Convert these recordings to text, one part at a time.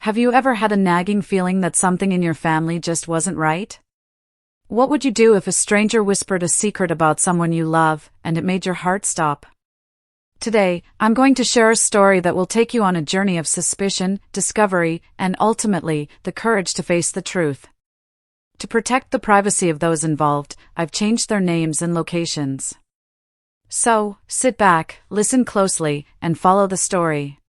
Have you ever had a nagging feeling that something in your family just wasn't right? What would you do if a stranger whispered a secret about someone you love, and it made your heart stop? Today, I'm going to share a story that will take you on a journey of suspicion, discovery, and ultimately, the courage to face the truth. To protect the privacy of those involved, I've changed their names and locations. So, sit back, listen closely, and follow the story.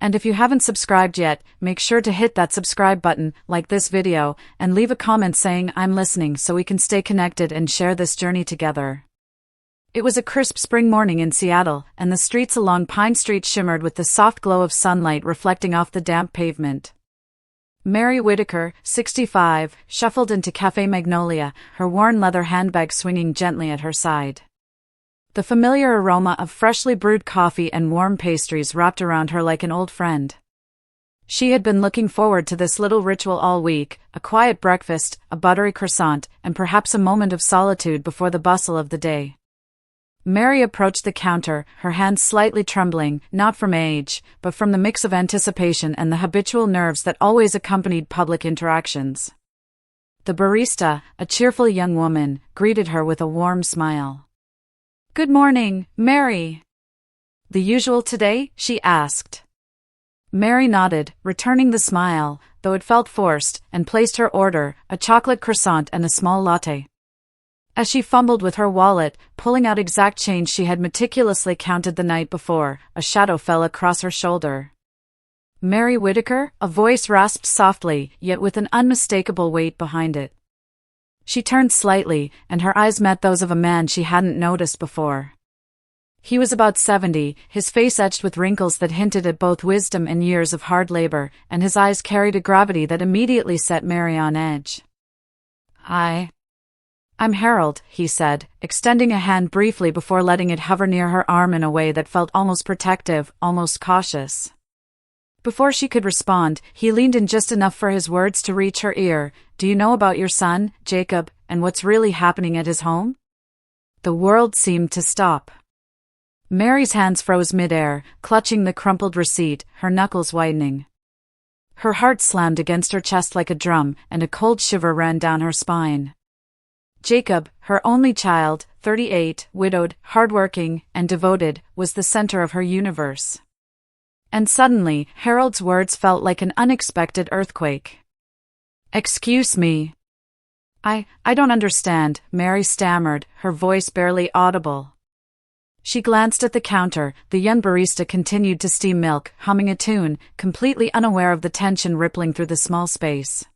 And if you haven't subscribed yet, make sure to hit that subscribe button, like this video, and leave a comment saying I'm listening so we can stay connected and share this journey together. It was a crisp spring morning in Seattle, and the streets along Pine Street shimmered with the soft glow of sunlight reflecting off the damp pavement. Mary Whitaker, 65, shuffled into Café Magnolia, her worn leather handbag swinging gently at her side. The familiar aroma of freshly brewed coffee and warm pastries wrapped around her like an old friend. She had been looking forward to this little ritual all week, a quiet breakfast, a buttery croissant, and perhaps a moment of solitude before the bustle of the day. Mary approached the counter, her hands slightly trembling, not from age, but from the mix of anticipation and the habitual nerves that always accompanied public interactions. The barista, a cheerful young woman, greeted her with a warm smile. "Good morning, Mary." "The usual today?" she asked. Mary nodded, returning the smile, though it felt forced, and placed her order, a chocolate croissant and a small latte. As she fumbled with her wallet, pulling out exact change she had meticulously counted the night before, a shadow fell across her shoulder. "Mary Whitaker?" a voice rasped softly, yet with an unmistakable weight behind it. She turned slightly, and her eyes met those of a man she hadn't noticed before. He was about 70, his face etched with wrinkles that hinted at both wisdom and years of hard labor, and his eyes carried a gravity that immediately set Mary on edge. I'm Harold," he said, extending a hand briefly before letting it hover near her arm in a way that felt almost protective, almost cautious. Before she could respond, he leaned in just enough for his words to reach her ear. "Do you know about your son, Jacob, and what's really happening at his home?" The world seemed to stop. Mary's hands froze midair, clutching the crumpled receipt, her knuckles whitening. Her heart slammed against her chest like a drum, and a cold shiver ran down her spine. Jacob, her only child, 38, widowed, hardworking, and devoted, was the center of her universe. And suddenly, Harold's words felt like an unexpected earthquake. "Excuse me. I don't understand," Mary stammered, her voice barely audible. She glanced at the counter. The young barista continued to steam milk, humming a tune, completely unaware of the tension rippling through the small space.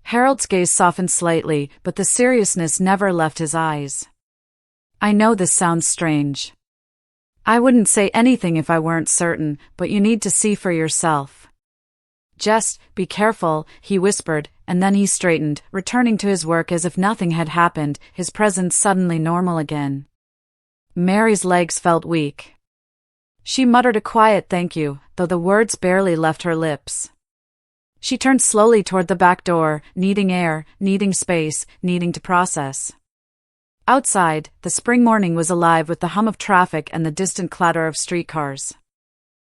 Harold's gaze softened slightly, but the seriousness never left his eyes. "I know this sounds strange. I wouldn't say anything if I weren't certain, but you need to see for yourself. Just be careful," he whispered, and then he straightened, returning to his work as if nothing had happened, his presence suddenly normal again. Mary's legs felt weak. She muttered a quiet thank you, though the words barely left her lips. She turned slowly toward the back door, needing air, needing space, needing to process. Outside, the spring morning was alive with the hum of traffic and the distant clatter of streetcars.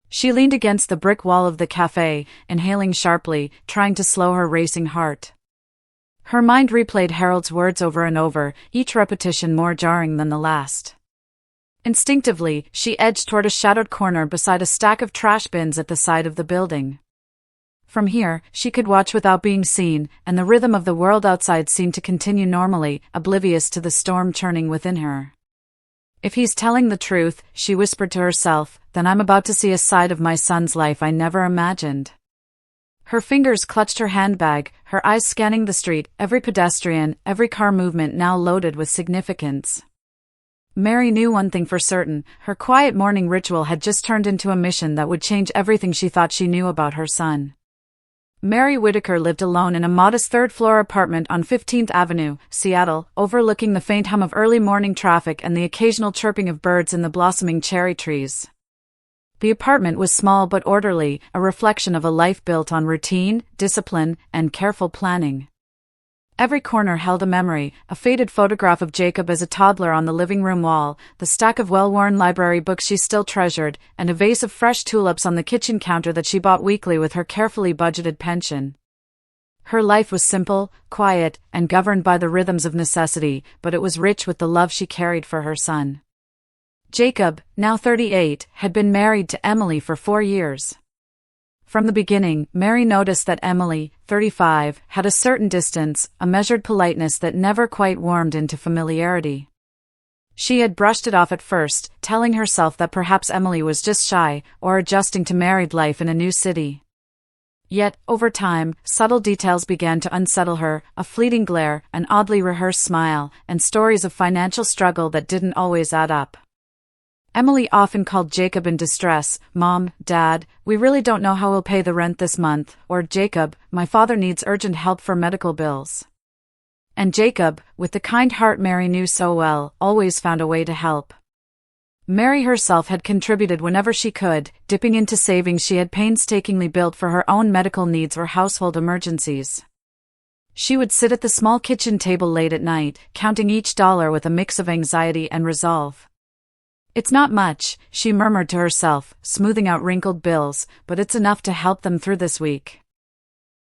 She leaned against the brick wall of the café, inhaling sharply, trying to slow her racing heart. Her mind replayed Harold's words over and over, each repetition more jarring than the last. Instinctively, she edged toward a shadowed corner beside a stack of trash bins at the side of the building. From here, she could watch without being seen, and the rhythm of the world outside seemed to continue normally, oblivious to the storm churning within her. "If he's telling the truth," she whispered to herself, "then I'm about to see a side of my son's life I never imagined." Her fingers clutched her handbag, her eyes scanning the street, every pedestrian, every car movement now loaded with significance. Mary knew one thing for certain: her quiet morning ritual had just turned into a mission that would change everything she thought she knew about her son. Mary Whitaker lived alone in a modest third-floor apartment on 15th Avenue, Seattle, overlooking the faint hum of early morning traffic and the occasional chirping of birds in the blossoming cherry trees. The apartment was small but orderly, a reflection of a life built on routine, discipline, and careful planning. Every corner held a memory, a faded photograph of Jacob as a toddler on the living room wall, the stack of well-worn library books she still treasured, and a vase of fresh tulips on the kitchen counter that she bought weekly with her carefully budgeted pension. Her life was simple, quiet, and governed by the rhythms of necessity, but it was rich with the love she carried for her son. Jacob, now 38, had been married to Emily for 4 years. From the beginning, Mary noticed that Emily, 35, had a certain distance, a measured politeness that never quite warmed into familiarity. She had brushed it off at first, telling herself that perhaps Emily was just shy, or adjusting to married life in a new city. Yet, over time, subtle details began to unsettle her, a fleeting glare, an oddly rehearsed smile, and stories of financial struggle that didn't always add up. Emily often called Jacob in distress, "Mom, Dad, we really don't know how we'll pay the rent this month," or "Jacob, my father needs urgent help for medical bills." And Jacob, with the kind heart Mary knew so well, always found a way to help. Mary herself had contributed whenever she could, dipping into savings she had painstakingly built for her own medical needs or household emergencies. She would sit at the small kitchen table late at night, counting each dollar with a mix of anxiety and resolve. "It's not much," she murmured to herself, smoothing out wrinkled bills, "but it's enough to help them through this week."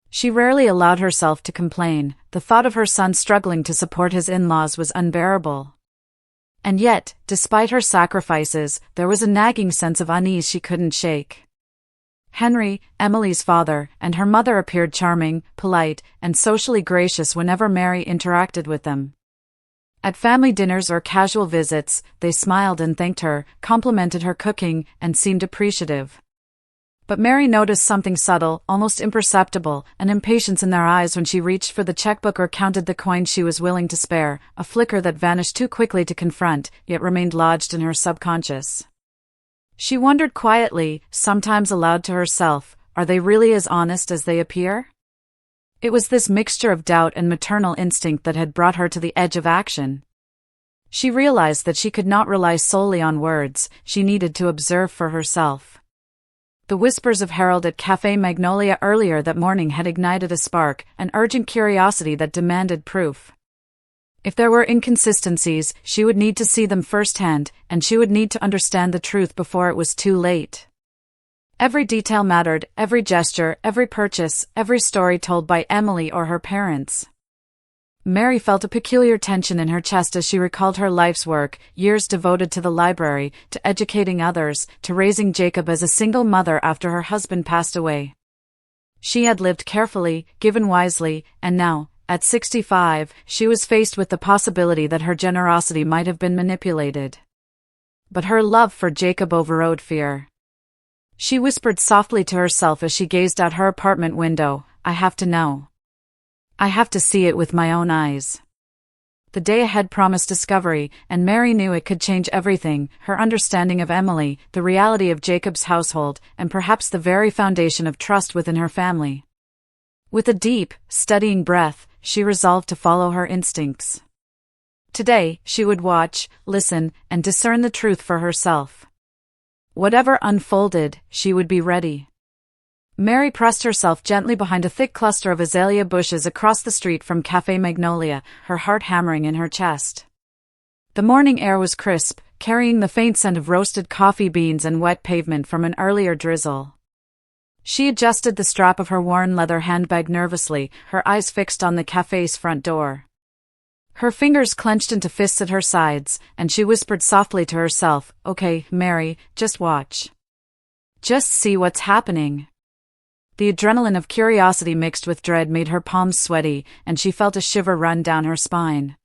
She rarely allowed herself to complain. The thought of her son struggling to support his in-laws was unbearable. And yet, despite her sacrifices, there was a nagging sense of unease she couldn't shake. Henry, Emily's father, and her mother appeared charming, polite, and socially gracious whenever Mary interacted with them. At family dinners or casual visits, they smiled and thanked her, complimented her cooking, and seemed appreciative. But Mary noticed something subtle, almost imperceptible, an impatience in their eyes when she reached for the checkbook or counted the coins she was willing to spare, a flicker that vanished too quickly to confront, yet remained lodged in her subconscious. She wondered quietly, sometimes aloud to herself, are they really as honest as they appear? It was this mixture of doubt and maternal instinct that had brought her to the edge of action. She realized that she could not rely solely on words, she needed to observe for herself. The whispers of Harold at Café Magnolia earlier that morning had ignited a spark, an urgent curiosity that demanded proof. If there were inconsistencies, she would need to see them firsthand, and she would need to understand the truth before it was too late. Every detail mattered, every gesture, every purchase, every story told by Emily or her parents. Mary felt a peculiar tension in her chest as she recalled her life's work, years devoted to the library, to educating others, to raising Jacob as a single mother after her husband passed away. She had lived carefully, given wisely, and now, at 65, she was faced with the possibility that her generosity might have been manipulated. But her love for Jacob overrode fear. She whispered softly to herself as she gazed out her apartment window, "I have to know. I have to see it with my own eyes." The day ahead promised discovery, and Mary knew it could change everything, her understanding of Emily, the reality of Jacob's household, and perhaps the very foundation of trust within her family. With a deep, steadying breath, she resolved to follow her instincts. Today, she would watch, listen, and discern the truth for herself. Whatever unfolded, she would be ready. Mary pressed herself gently behind a thick cluster of azalea bushes across the street from Café Magnolia, her heart hammering in her chest. The morning air was crisp, carrying the faint scent of roasted coffee beans and wet pavement from an earlier drizzle. She adjusted the strap of her worn leather handbag nervously, her eyes fixed on the café's front door. Her fingers clenched into fists at her sides, and she whispered softly to herself, "Okay, Mary, just watch. Just see what's happening." The adrenaline of curiosity mixed with dread made her palms sweaty, and she felt a shiver run down her spine.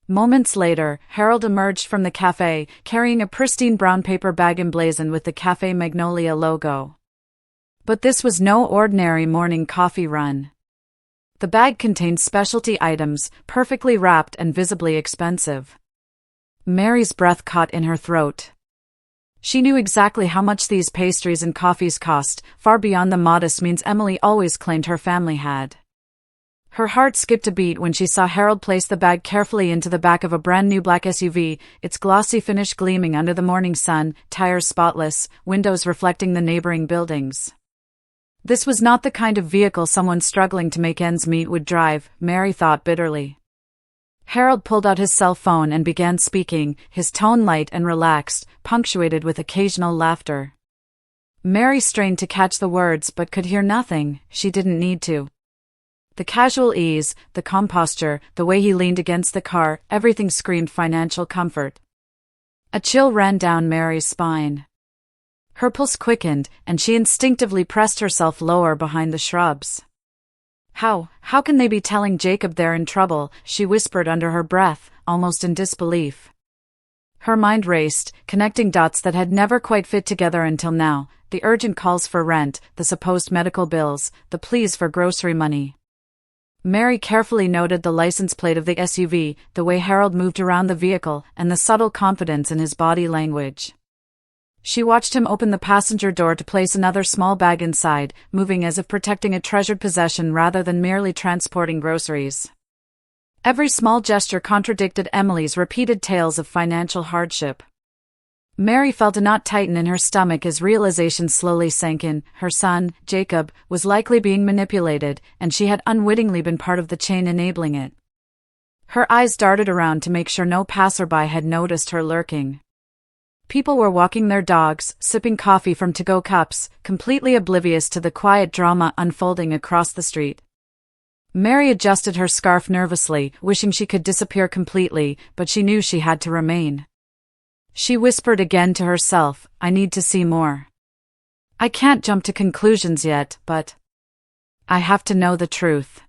Moments later, Harold emerged from the café, carrying a pristine brown paper bag emblazoned with the Café Magnolia logo. But this was no ordinary morning coffee run. The bag contained specialty items, perfectly wrapped and visibly expensive. Mary's breath caught in her throat. She knew exactly how much these pastries and coffees cost, far beyond the modest means Emily always claimed her family had. Her heart skipped a beat when she saw Harold place the bag carefully into the back of a brand new black SUV, its glossy finish gleaming under the morning sun, tires spotless, windows reflecting the neighboring buildings. This was not the kind of vehicle someone struggling to make ends meet would drive, Mary thought bitterly. Harold pulled out his cell phone and began speaking, his tone light and relaxed, punctuated with occasional laughter. Mary strained to catch the words but could hear nothing. She didn't need to. The casual ease, the calm posture, the way he leaned against the car, everything screamed financial comfort. A chill ran down Mary's spine. Her pulse quickened, and she instinctively pressed herself lower behind the shrubs. How can they be telling Jacob they're in trouble?" she whispered under her breath, almost in disbelief. Her mind raced, connecting dots that had never quite fit together until now, the urgent calls for rent, the supposed medical bills, the pleas for grocery money. Mary carefully noted the license plate of the SUV, the way Harold moved around the vehicle, and the subtle confidence in his body language. She watched him open the passenger door to place another small bag inside, moving as if protecting a treasured possession rather than merely transporting groceries. Every small gesture contradicted Emily's repeated tales of financial hardship. Mary felt a knot tighten in her stomach as realization slowly sank in. Her son, Jacob, was likely being manipulated, and she had unwittingly been part of the chain enabling it. Her eyes darted around to make sure no passerby had noticed her lurking. People were walking their dogs, sipping coffee from to-go cups, completely oblivious to the quiet drama unfolding across the street. Mary adjusted her scarf nervously, wishing she could disappear completely, but she knew she had to remain. She whispered again to herself, "I need to see more. I can't jump to conclusions yet, but I have to know the truth."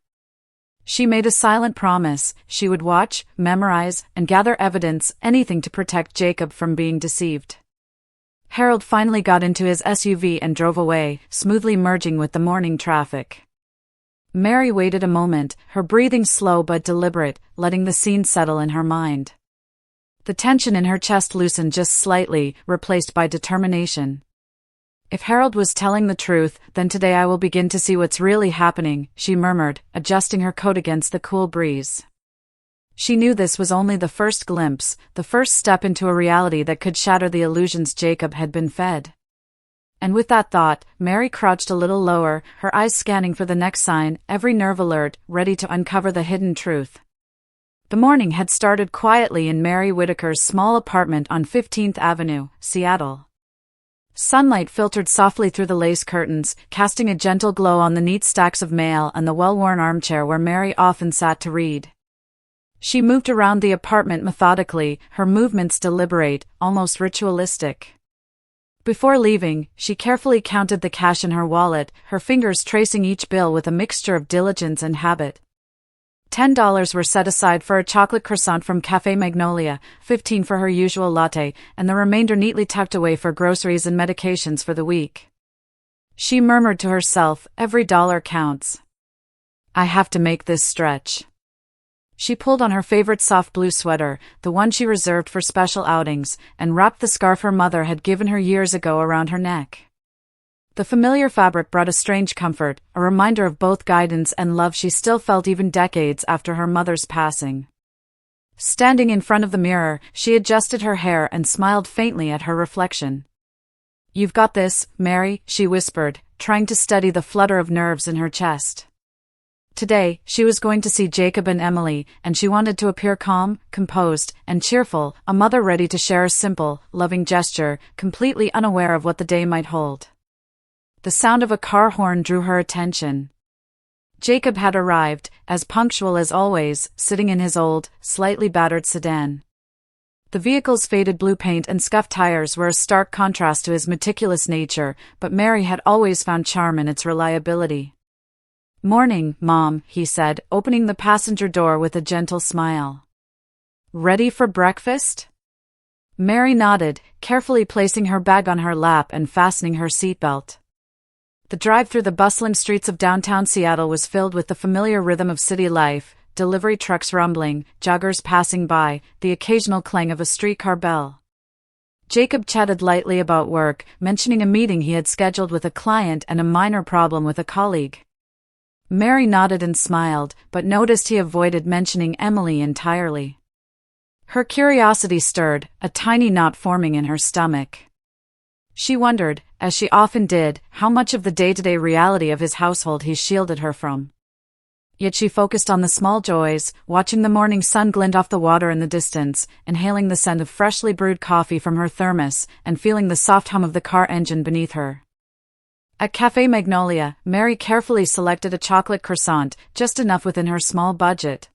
She made a silent promise. She would watch, memorize, and gather evidence, anything to protect Jacob from being deceived. Harold finally got into his SUV and drove away, smoothly merging with the morning traffic. Mary waited a moment, her breathing slow but deliberate, letting the scene settle in her mind. The tension in her chest loosened just slightly, replaced by determination. "If Harold was telling the truth, then today I will begin to see what's really happening," she murmured, adjusting her coat against the cool breeze. She knew this was only the first glimpse, the first step into a reality that could shatter the illusions Jacob had been fed. And with that thought, Mary crouched a little lower, her eyes scanning for the next sign, every nerve alert, ready to uncover the hidden truth. The morning had started quietly in Mary Whitaker's small apartment on 15th Avenue, Seattle. Sunlight filtered softly through the lace curtains, casting a gentle glow on the neat stacks of mail and the well-worn armchair where Mary often sat to read. She moved around the apartment methodically, her movements deliberate, almost ritualistic. Before leaving, she carefully counted the cash in her wallet, her fingers tracing each bill with a mixture of diligence and habit. $10 were set aside for a chocolate croissant from Café Magnolia, $15 for her usual latte, and the remainder neatly tucked away for groceries and medications for the week. She murmured to herself, "Every dollar counts. I have to make this stretch." She pulled on her favorite soft blue sweater, the one she reserved for special outings, and wrapped the scarf her mother had given her years ago around her neck. The familiar fabric brought a strange comfort, a reminder of both guidance and love she still felt even decades after her mother's passing. Standing in front of the mirror, she adjusted her hair and smiled faintly at her reflection. "You've got this, Mary," she whispered, trying to steady the flutter of nerves in her chest. Today, she was going to see Jacob and Emily, and she wanted to appear calm, composed, and cheerful, a mother ready to share a simple, loving gesture, completely unaware of what the day might hold. The sound of a car horn drew her attention. Jacob had arrived, as punctual as always, sitting in his old, slightly battered sedan. The vehicle's faded blue paint and scuffed tires were a stark contrast to his meticulous nature, but Mary had always found charm in its reliability. "Morning, Mom," he said, opening the passenger door with a gentle smile. "Ready for breakfast?" Mary nodded, carefully placing her bag on her lap and fastening her seatbelt. The drive through the bustling streets of downtown Seattle was filled with the familiar rhythm of city life, delivery trucks rumbling, joggers passing by, the occasional clang of a streetcar bell. Jacob chatted lightly about work, mentioning a meeting he had scheduled with a client and a minor problem with a colleague. Mary nodded and smiled, but noticed he avoided mentioning Emily entirely. Her curiosity stirred, a tiny knot forming in her stomach. She wondered, as she often did, how much of the day-to-day reality of his household he shielded her from. Yet she focused on the small joys, watching the morning sun glint off the water in the distance, inhaling the scent of freshly brewed coffee from her thermos, and feeling the soft hum of the car engine beneath her. At Café Magnolia, Mary carefully selected a chocolate croissant, just enough within her small budget.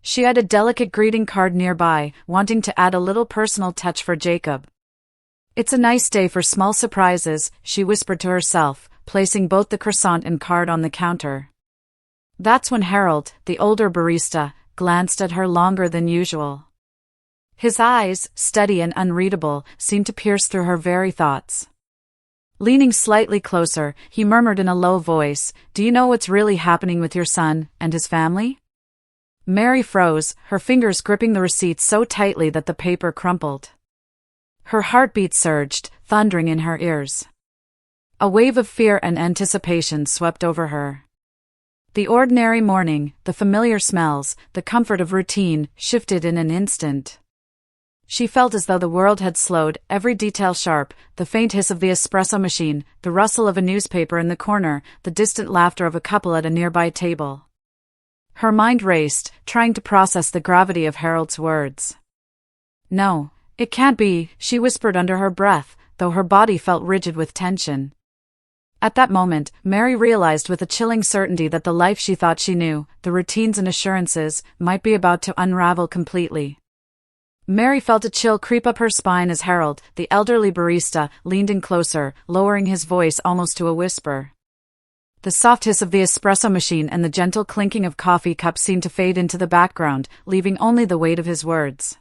She had a delicate greeting card nearby, wanting to add a little personal touch for Jacob. "It's a nice day for small surprises," she whispered to herself, placing both the croissant and card on the counter. That's when Harold, the older barista, glanced at her longer than usual. His eyes, steady and unreadable, seemed to pierce through her very thoughts. Leaning slightly closer, he murmured in a low voice, "Do you know what's really happening with your son and his family?" Mary froze, her fingers gripping the receipt so tightly that the paper crumpled. Her heartbeat surged, thundering in her ears. A wave of fear and anticipation swept over her. The ordinary morning, the familiar smells, the comfort of routine, shifted in an instant. She felt as though the world had slowed, every detail sharp, the faint hiss of the espresso machine, the rustle of a newspaper in the corner, the distant laughter of a couple at a nearby table. Her mind raced, trying to process the gravity of Harold's words. "No, it can't be," she whispered under her breath, though her body felt rigid with tension. At that moment, Mary realized with a chilling certainty that the life she thought she knew, the routines and assurances, might be about to unravel completely. Mary felt a chill creep up her spine as Harold, the elderly barista, leaned in closer, lowering his voice almost to a whisper. The soft hiss of the espresso machine and the gentle clinking of coffee cups seemed to fade into the background, leaving only the weight of his words.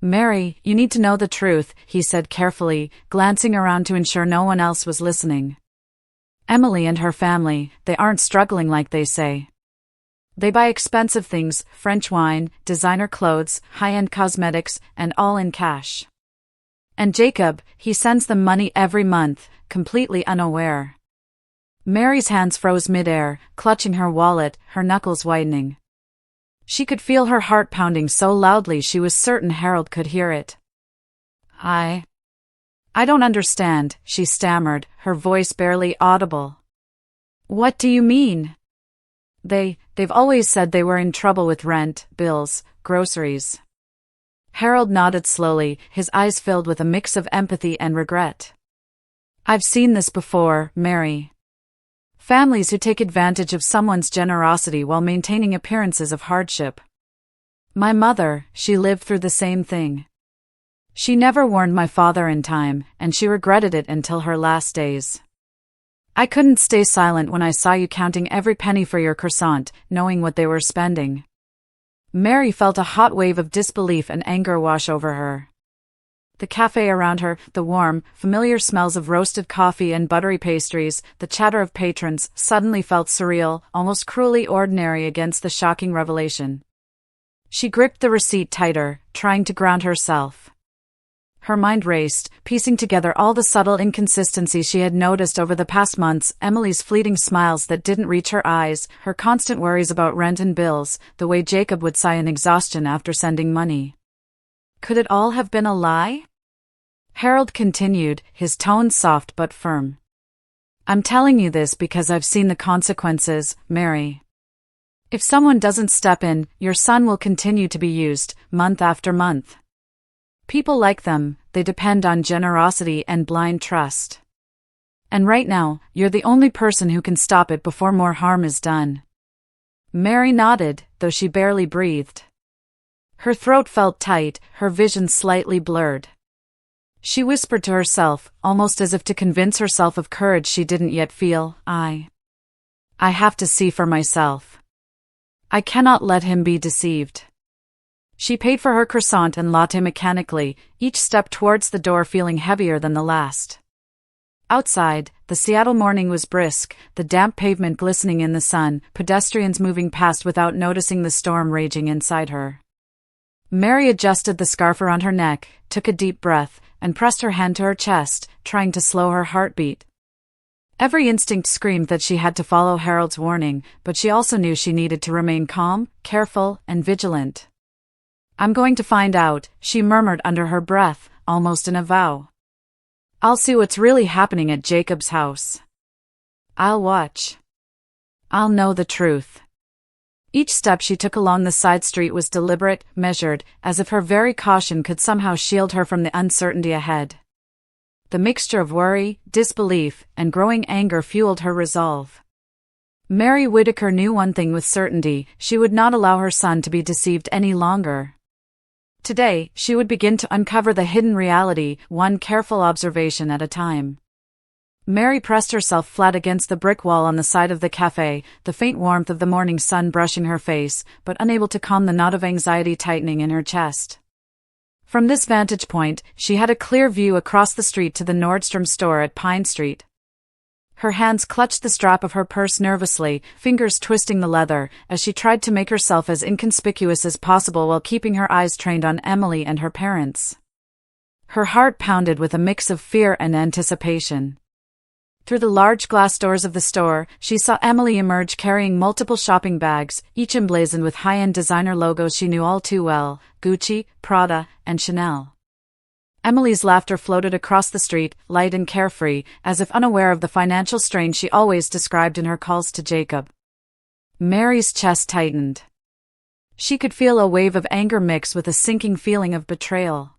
"Mary, you need to know the truth," he said carefully, glancing around to ensure no one else was listening. "Emily and her family, they aren't struggling like they say. They buy expensive things, French wine, designer clothes, high-end cosmetics, and all in cash. And Jacob, he sends them money every month, completely unaware." Mary's hands froze mid-air, clutching her wallet, her knuckles whitening. She could feel her heart pounding so loudly she was certain Harold could hear it. I don't understand," she stammered, her voice barely audible. "What do you mean?" They've always said they were in trouble with rent, bills, groceries." Harold nodded slowly, his eyes filled with a mix of empathy and regret. "I've seen this before, Mary. Families who take advantage of someone's generosity while maintaining appearances of hardship. My mother, she lived through the same thing. She never warned my father in time, and she regretted it until her last days. I couldn't stay silent when I saw you counting every penny for your croissant, knowing what they were spending." Mary felt a hot wave of disbelief and anger wash over her. The cafe around her, the warm, familiar smells of roasted coffee and buttery pastries, the chatter of patrons, suddenly felt surreal, almost cruelly ordinary against the shocking revelation. She gripped the receipt tighter, trying to ground herself. Her mind raced, piecing together all the subtle inconsistencies she had noticed over the past months, Emily's fleeting smiles that didn't reach her eyes, her constant worries about rent and bills, the way Jacob would sigh in exhaustion after sending money. Could it all have been a lie? Harold continued, his tone soft but firm. "I'm telling you this because I've seen the consequences, Mary. If someone doesn't step in, your son will continue to be used, month after month. People like them, they depend on generosity and blind trust. And right now, you're the only person who can stop it before more harm is done." Mary nodded, though she barely breathed. Her throat felt tight, her vision slightly blurred. She whispered to herself, almost as if to convince herself of courage she didn't yet feel, I have to see for myself. I cannot let him be deceived." She paid for her croissant and latte mechanically, each step towards the door feeling heavier than the last. Outside, the Seattle morning was brisk, the damp pavement glistening in the sun, pedestrians moving past without noticing the storm raging inside her. Mary adjusted the scarf around her neck, took a deep breath, and pressed her hand to her chest, trying to slow her heartbeat. Every instinct screamed that she had to follow Harold's warning, but she also knew she needed to remain calm, careful, and vigilant. "I'm going to find out," she murmured under her breath, almost in a vow. I'll see what's really happening at Jacob's house. I'll watch. I'll know the truth. Each step she took along the side street was deliberate, measured, as if her very caution could somehow shield her from the uncertainty ahead. The mixture of worry, disbelief, and growing anger fueled her resolve. Mary Whitaker knew one thing with certainty: she would not allow her son to be deceived any longer. Today, she would begin to uncover the hidden reality, one careful observation at a time. Mary pressed herself flat against the brick wall on the side of the café, the faint warmth of the morning sun brushing her face, but unable to calm the knot of anxiety tightening in her chest. From this vantage point, she had a clear view across the street to the Nordstrom store at Pine Street. Her hands clutched the strap of her purse nervously, fingers twisting the leather, as she tried to make herself as inconspicuous as possible while keeping her eyes trained on Emily and her parents. Her heart pounded with a mix of fear and anticipation. Through the large glass doors of the store, she saw Emily emerge carrying multiple shopping bags, each emblazoned with high-end designer logos she knew all too well: Gucci, Prada, and Chanel. Emily's laughter floated across the street, light and carefree, as if unaware of the financial strain she always described in her calls to Jacob. Mary's chest tightened. She could feel a wave of anger mixed with a sinking feeling of betrayal.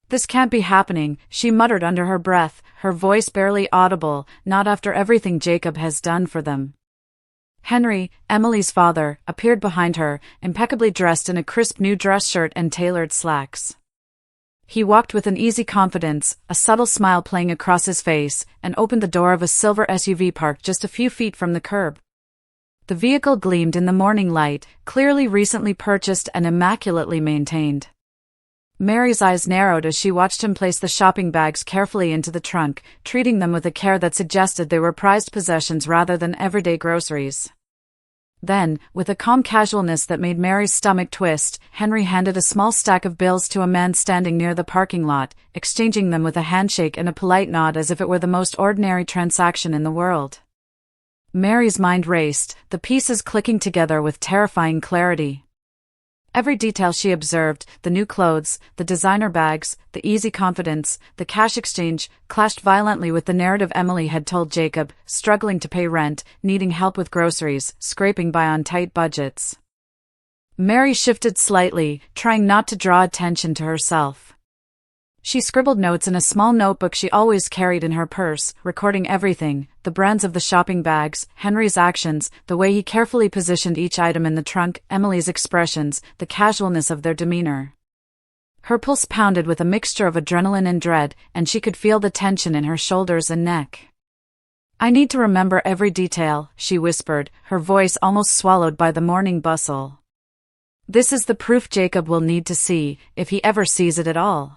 "This can't be happening," she muttered under her breath, her voice barely audible, "not after everything Jacob has done for them." Henry, Emily's father, appeared behind her, impeccably dressed in a crisp new dress shirt and tailored slacks. He walked with an easy confidence, a subtle smile playing across his face, and opened the door of a silver SUV parked just a few feet from the curb. The vehicle gleamed in the morning light, clearly recently purchased and immaculately maintained. Mary's eyes narrowed as she watched him place the shopping bags carefully into the trunk, treating them with a care that suggested they were prized possessions rather than everyday groceries. Then, with a calm casualness that made Mary's stomach twist, Henry handed a small stack of bills to a man standing near the parking lot, exchanging them with a handshake and a polite nod as if it were the most ordinary transaction in the world. Mary's mind raced, the pieces clicking together with terrifying clarity. Every detail she observed, the new clothes, the designer bags, the easy confidence, the cash exchange, clashed violently with the narrative Emily had told Jacob: struggling to pay rent, needing help with groceries, scraping by on tight budgets. Mary shifted slightly, trying not to draw attention to herself. She scribbled notes in a small notebook she always carried in her purse, recording everything: the brands of the shopping bags, Henry's actions, the way he carefully positioned each item in the trunk, Emily's expressions, the casualness of their demeanor. Her pulse pounded with a mixture of adrenaline and dread, and she could feel the tension in her shoulders and neck. "I need to remember every detail," she whispered, her voice almost swallowed by the morning bustle. "This is the proof Jacob will need to see, if he ever sees it at all."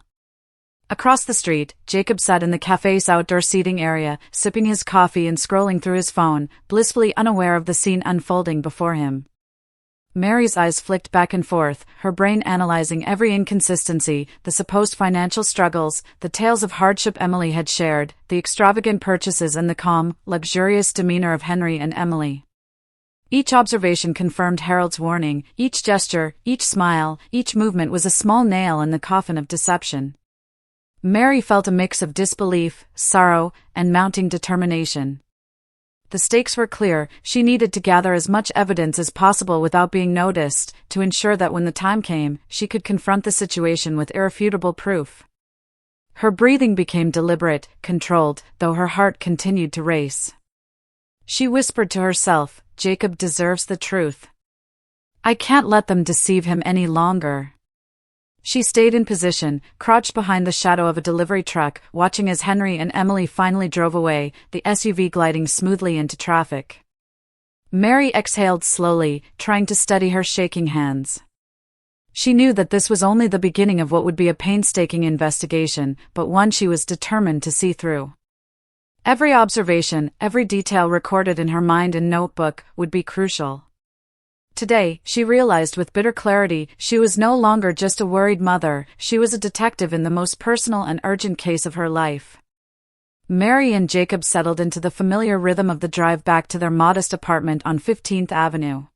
Across the street, Jacob sat in the café's outdoor seating area, sipping his coffee and scrolling through his phone, blissfully unaware of the scene unfolding before him. Mary's eyes flicked back and forth, her brain analyzing every inconsistency: the supposed financial struggles, the tales of hardship Emily had shared, the extravagant purchases, and the calm, luxurious demeanor of Henry and Emily. Each observation confirmed Harold's warning: each gesture, each smile, each movement was a small nail in the coffin of deception. Mary felt a mix of disbelief, sorrow, and mounting determination. The stakes were clear: she needed to gather as much evidence as possible without being noticed, to ensure that when the time came, she could confront the situation with irrefutable proof. Her breathing became deliberate, controlled, though her heart continued to race. She whispered to herself, "Jacob deserves the truth. I can't let them deceive him any longer." She stayed in position, crouched behind the shadow of a delivery truck, watching as Henry and Emily finally drove away, the SUV gliding smoothly into traffic. Mary exhaled slowly, trying to steady her shaking hands. She knew that this was only the beginning of what would be a painstaking investigation, but one she was determined to see through. Every observation, every detail recorded in her mind and notebook, would be crucial. Today, she realized with bitter clarity, she was no longer just a worried mother, she was a detective in the most personal and urgent case of her life. Mary and Jacob settled into the familiar rhythm of the drive back to their modest apartment on 15th Avenue.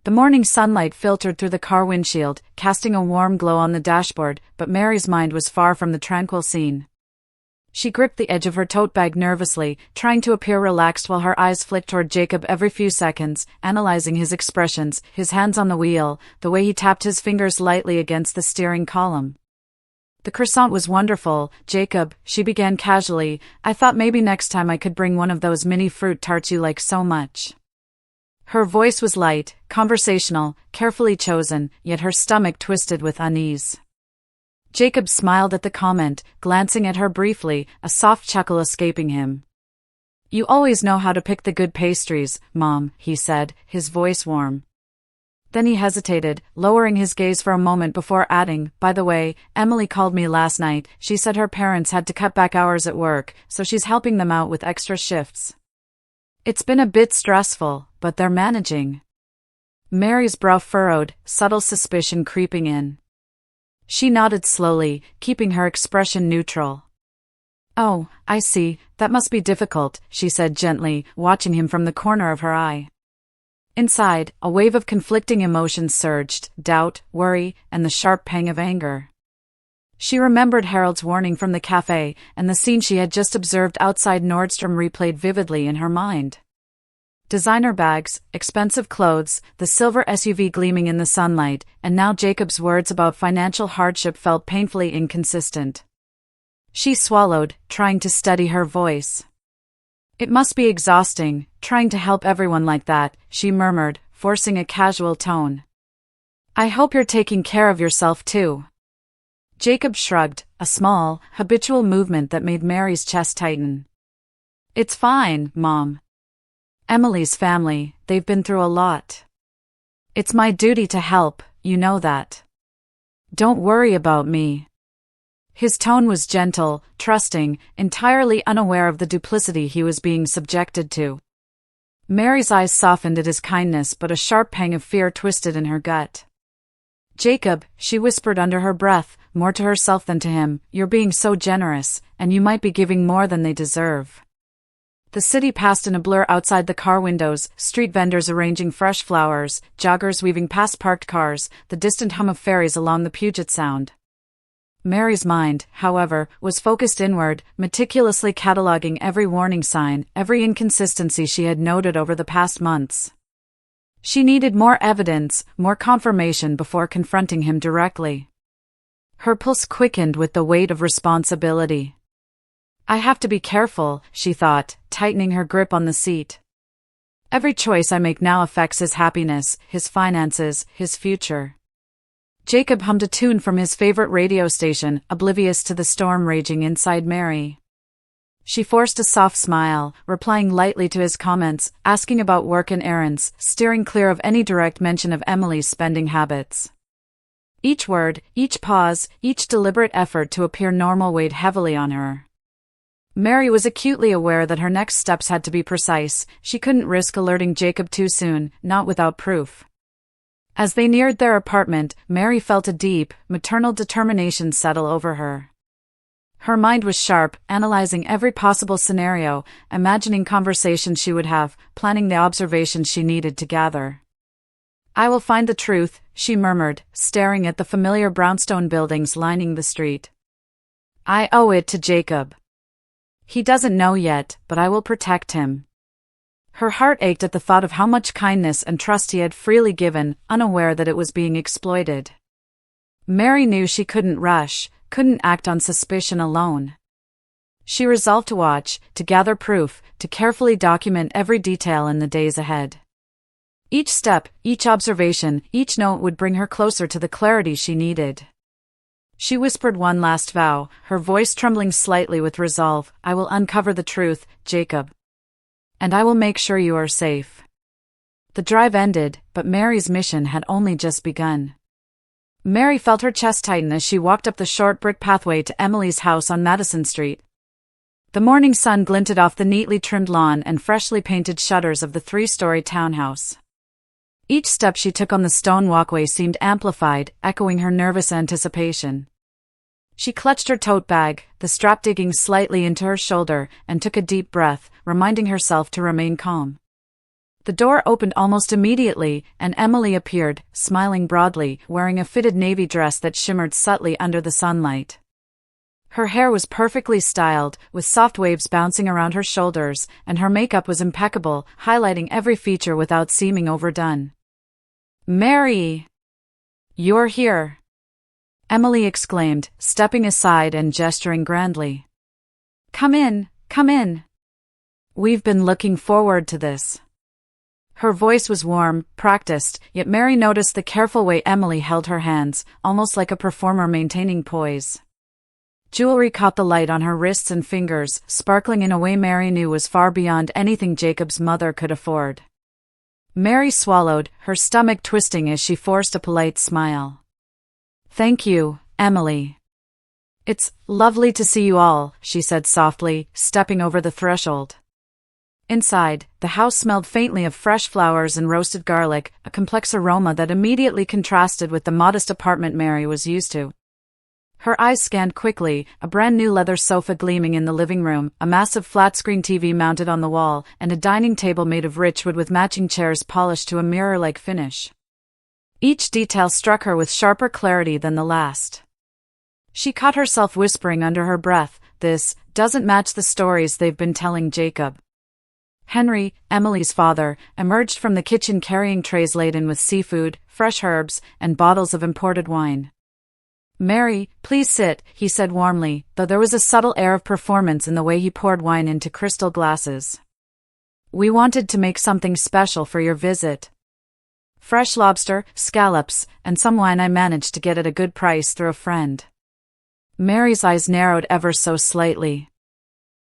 The morning sunlight filtered through the car windshield, casting a warm glow on the dashboard, but Mary's mind was far from the tranquil scene. She gripped the edge of her tote bag nervously, trying to appear relaxed while her eyes flicked toward Jacob every few seconds, analyzing his expressions, his hands on the wheel, the way he tapped his fingers lightly against the steering column. "The croissant was wonderful, Jacob," she began casually. "I thought maybe next time I could bring one of those mini fruit tarts you like so much." Her voice was light, conversational, carefully chosen, yet her stomach twisted with unease. Jacob smiled at the comment, glancing at her briefly, a soft chuckle escaping him. "You always know how to pick the good pastries, Mom," he said, his voice warm. Then he hesitated, lowering his gaze for a moment before adding, "By the way, Emily called me last night. She said her parents had to cut back hours at work, so she's helping them out with extra shifts. It's been a bit stressful, but they're managing." Mary's brow furrowed, subtle suspicion creeping in. She nodded slowly, keeping her expression neutral. "Oh, I see, that must be difficult," she said gently, watching him from the corner of her eye. Inside, a wave of conflicting emotions surged, doubt, worry, and the sharp pang of anger. She remembered Harold's warning from the café, and the scene she had just observed outside Nordstrom replayed vividly in her mind. Designer bags, expensive clothes, the silver SUV gleaming in the sunlight, and now Jacob's words about financial hardship felt painfully inconsistent. She swallowed, trying to steady her voice. "It must be exhausting, trying to help everyone like that," she murmured, forcing a casual tone. "I hope you're taking care of yourself too." Jacob shrugged, a small, habitual movement that made Mary's chest tighten. "It's fine, Mom. Emily's family, they've been through a lot. It's my duty to help, you know that. Don't worry about me." His tone was gentle, trusting, entirely unaware of the duplicity he was being subjected to. Mary's eyes softened at his kindness, but a sharp pang of fear twisted in her gut. "Jacob," she whispered under her breath, more to herself than to him, "you're being so generous, and you might be giving more than they deserve." The city passed in a blur outside the car windows, street vendors arranging fresh flowers, joggers weaving past parked cars, the distant hum of ferries along the Puget Sound. Mary's mind, however, was focused inward, meticulously cataloging every warning sign, every inconsistency she had noted over the past months. She needed more evidence, more confirmation before confronting him directly. Her pulse quickened with the weight of responsibility. "I have to be careful," she thought, tightening her grip on the seat. "Every choice I make now affects his happiness, his finances, his future." Jacob hummed a tune from his favorite radio station, oblivious to the storm raging inside Mary. She forced a soft smile, replying lightly to his comments, asking about work and errands, steering clear of any direct mention of Emily's spending habits. Each word, each pause, each deliberate effort to appear normal weighed heavily on her. Mary was acutely aware that her next steps had to be precise. She couldn't risk alerting Jacob too soon, not without proof. As they neared their apartment, Mary felt a deep, maternal determination settle over her. Her mind was sharp, analyzing every possible scenario, imagining conversations she would have, planning the observations she needed to gather. "I will find the truth," she murmured, staring at the familiar brownstone buildings lining the street. "I owe it to Jacob. He doesn't know yet, but I will protect him." Her heart ached at the thought of how much kindness and trust he had freely given, unaware that it was being exploited. Mary knew she couldn't rush, couldn't act on suspicion alone. She resolved to watch, to gather proof, to carefully document every detail in the days ahead. Each step, each observation, each note would bring her closer to the clarity she needed. She whispered one last vow, her voice trembling slightly with resolve. "I will uncover the truth, Jacob. And I will make sure you are safe." The drive ended, but Mary's mission had only just begun. Mary felt her chest tighten as she walked up the short brick pathway to Emily's house on Madison Street. The morning sun glinted off the neatly trimmed lawn and freshly painted shutters of the three-story townhouse. Each step she took on the stone walkway seemed amplified, echoing her nervous anticipation. She clutched her tote bag, the strap digging slightly into her shoulder, and took a deep breath, reminding herself to remain calm. The door opened almost immediately, and Emily appeared, smiling broadly, wearing a fitted navy dress that shimmered subtly under the sunlight. Her hair was perfectly styled, with soft waves bouncing around her shoulders, and her makeup was impeccable, highlighting every feature without seeming overdone. "Mary! You're here!" Emily exclaimed, stepping aside and gesturing grandly. Come in, come in. We've been looking forward to this." Her voice was warm, practiced, yet Mary noticed the careful way Emily held her hands, almost like a performer maintaining poise. Jewelry caught the light on her wrists and fingers, sparkling in a way Mary knew was far beyond anything Jacob's mother could afford. Mary swallowed, her stomach twisting as she forced a polite smile. "Thank you, Emily. It's lovely to see you all," she said softly, stepping over the threshold. Inside, the house smelled faintly of fresh flowers and roasted garlic, a complex aroma that immediately contrasted with the modest apartment Mary was used to. Her eyes scanned quickly, a brand-new leather sofa gleaming in the living room, a massive flat-screen TV mounted on the wall, and a dining table made of rich wood with matching chairs polished to a mirror-like finish. Each detail struck her with sharper clarity than the last. She caught herself whispering under her breath, "This doesn't match the stories they've been telling Jacob." Henry, Emily's father, emerged from the kitchen carrying trays laden with seafood, fresh herbs, and bottles of imported wine. "Mary, please sit," he said warmly, though there was a subtle air of performance in the way he poured wine into crystal glasses. "We wanted to make something special for your visit. Fresh lobster, scallops, and some wine I managed to get at a good price through a friend." Mary's eyes narrowed ever so slightly.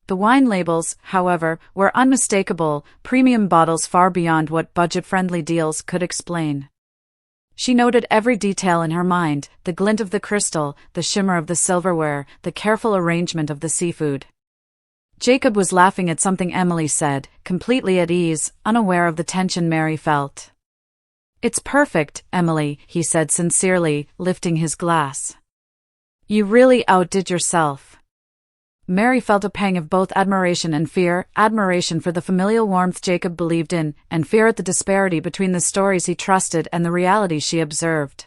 The wine labels, however, were unmistakable, premium bottles far beyond what budget-friendly deals could explain. She noted every detail in her mind, the glint of the crystal, the shimmer of the silverware, the careful arrangement of the seafood. Jacob was laughing at something Emily said, completely at ease, unaware of the tension Mary felt. "It's perfect, Emily," he said sincerely, lifting his glass. "You really outdid yourself." Mary felt a pang of both admiration and fear, admiration for the familial warmth Jacob believed in, and fear at the disparity between the stories he trusted and the reality she observed.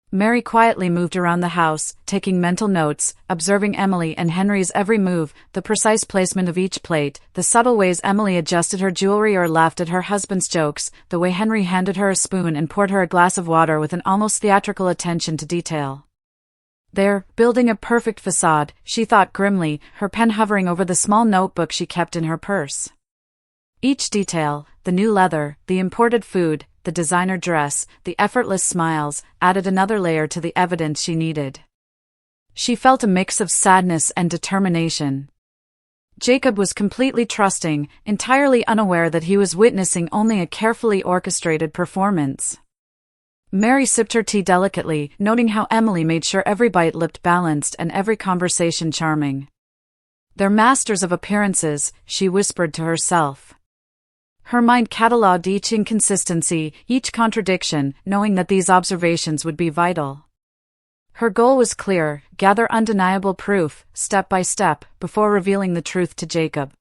Mary quietly moved around the house, taking mental notes, observing Emily and Henry's every move, the precise placement of each plate, the subtle ways Emily adjusted her jewelry or laughed at her husband's jokes, the way Henry handed her a spoon and poured her a glass of water with an almost theatrical attention to detail. "They're building a perfect facade," she thought grimly, her pen hovering over the small notebook she kept in her purse. Each detail, the new leather, the imported food, the designer dress, the effortless smiles, added another layer to the evidence she needed. She felt a mix of sadness and determination. Jacob was completely trusting, entirely unaware that he was witnessing only a carefully orchestrated performance. Mary sipped her tea delicately, noting how Emily made sure every bite looked balanced and every conversation charming. "They're masters of appearances," she whispered to herself. Her mind catalogued each inconsistency, each contradiction, knowing that these observations would be vital. Her goal was clear: gather undeniable proof, step by step, before revealing the truth to Jacob.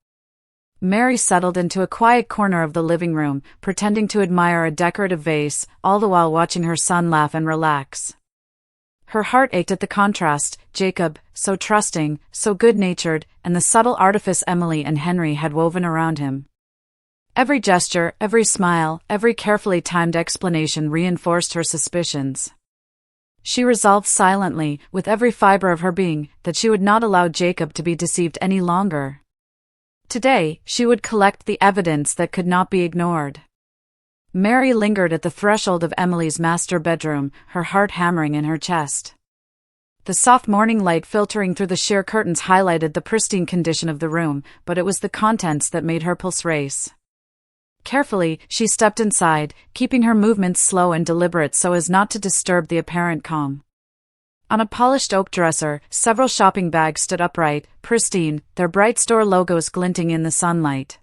Mary settled into a quiet corner of the living room, pretending to admire a decorative vase, all the while watching her son laugh and relax. Her heart ached at the contrast: Jacob, so trusting, so good-natured, and the subtle artifice Emily and Henry had woven around him. Every gesture, every smile, every carefully timed explanation reinforced her suspicions. She resolved silently, with every fiber of her being, that she would not allow Jacob to be deceived any longer. Today, she would collect the evidence that could not be ignored. Mary lingered at the threshold of Emily's master bedroom, her heart hammering in her chest. The soft morning light filtering through the sheer curtains highlighted the pristine condition of the room, but it was the contents that made her pulse race. Carefully, she stepped inside, keeping her movements slow and deliberate so as not to disturb the apparent calm. On a polished oak dresser, several shopping bags stood upright, pristine, their bright store logos glinting in the sunlight.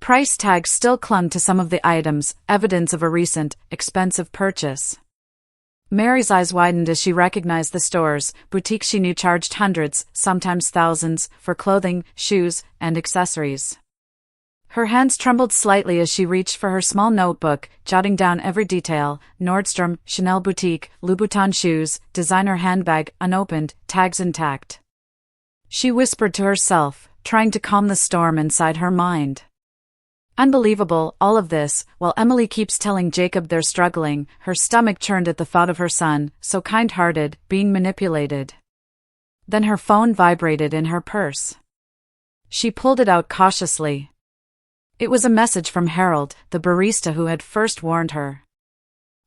Price tags still clung to some of the items, evidence of a recent, expensive purchase. Mary's eyes widened as she recognized the stores, boutiques she knew charged hundreds, sometimes thousands, for clothing, shoes, and accessories. Her hands trembled slightly as she reached for her small notebook, jotting down every detail: Nordstrom, Chanel boutique, Louboutin shoes, designer handbag, unopened, tags intact. She whispered to herself, trying to calm the storm inside her mind. Unbelievable, all of this, while Emily keeps telling Jacob they're struggling. Her stomach churned at the thought of her son, so kind-hearted, being manipulated. Then her phone vibrated in her purse. She pulled it out cautiously. It was a message from Harold, the barista who had first warned her.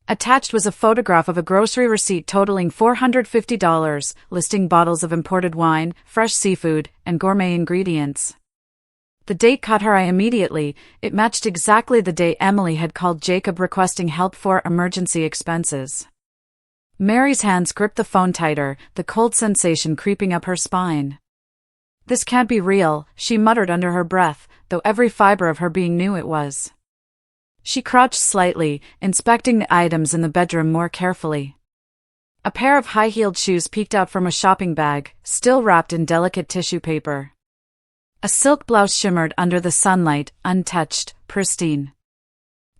Attached was a photograph of a grocery receipt totaling $450, listing bottles of imported wine, fresh seafood, and gourmet ingredients. The date caught her eye immediately. It matched exactly the day Emily had called Jacob requesting help for emergency expenses. Mary's hands gripped the phone tighter, the cold sensation creeping up her spine. This can't be real, she muttered under her breath, though every fiber of her being knew it was. She crouched slightly, inspecting the items in the bedroom more carefully. A pair of high-heeled shoes peeked out from a shopping bag, still wrapped in delicate tissue paper. A silk blouse shimmered under the sunlight, untouched, pristine.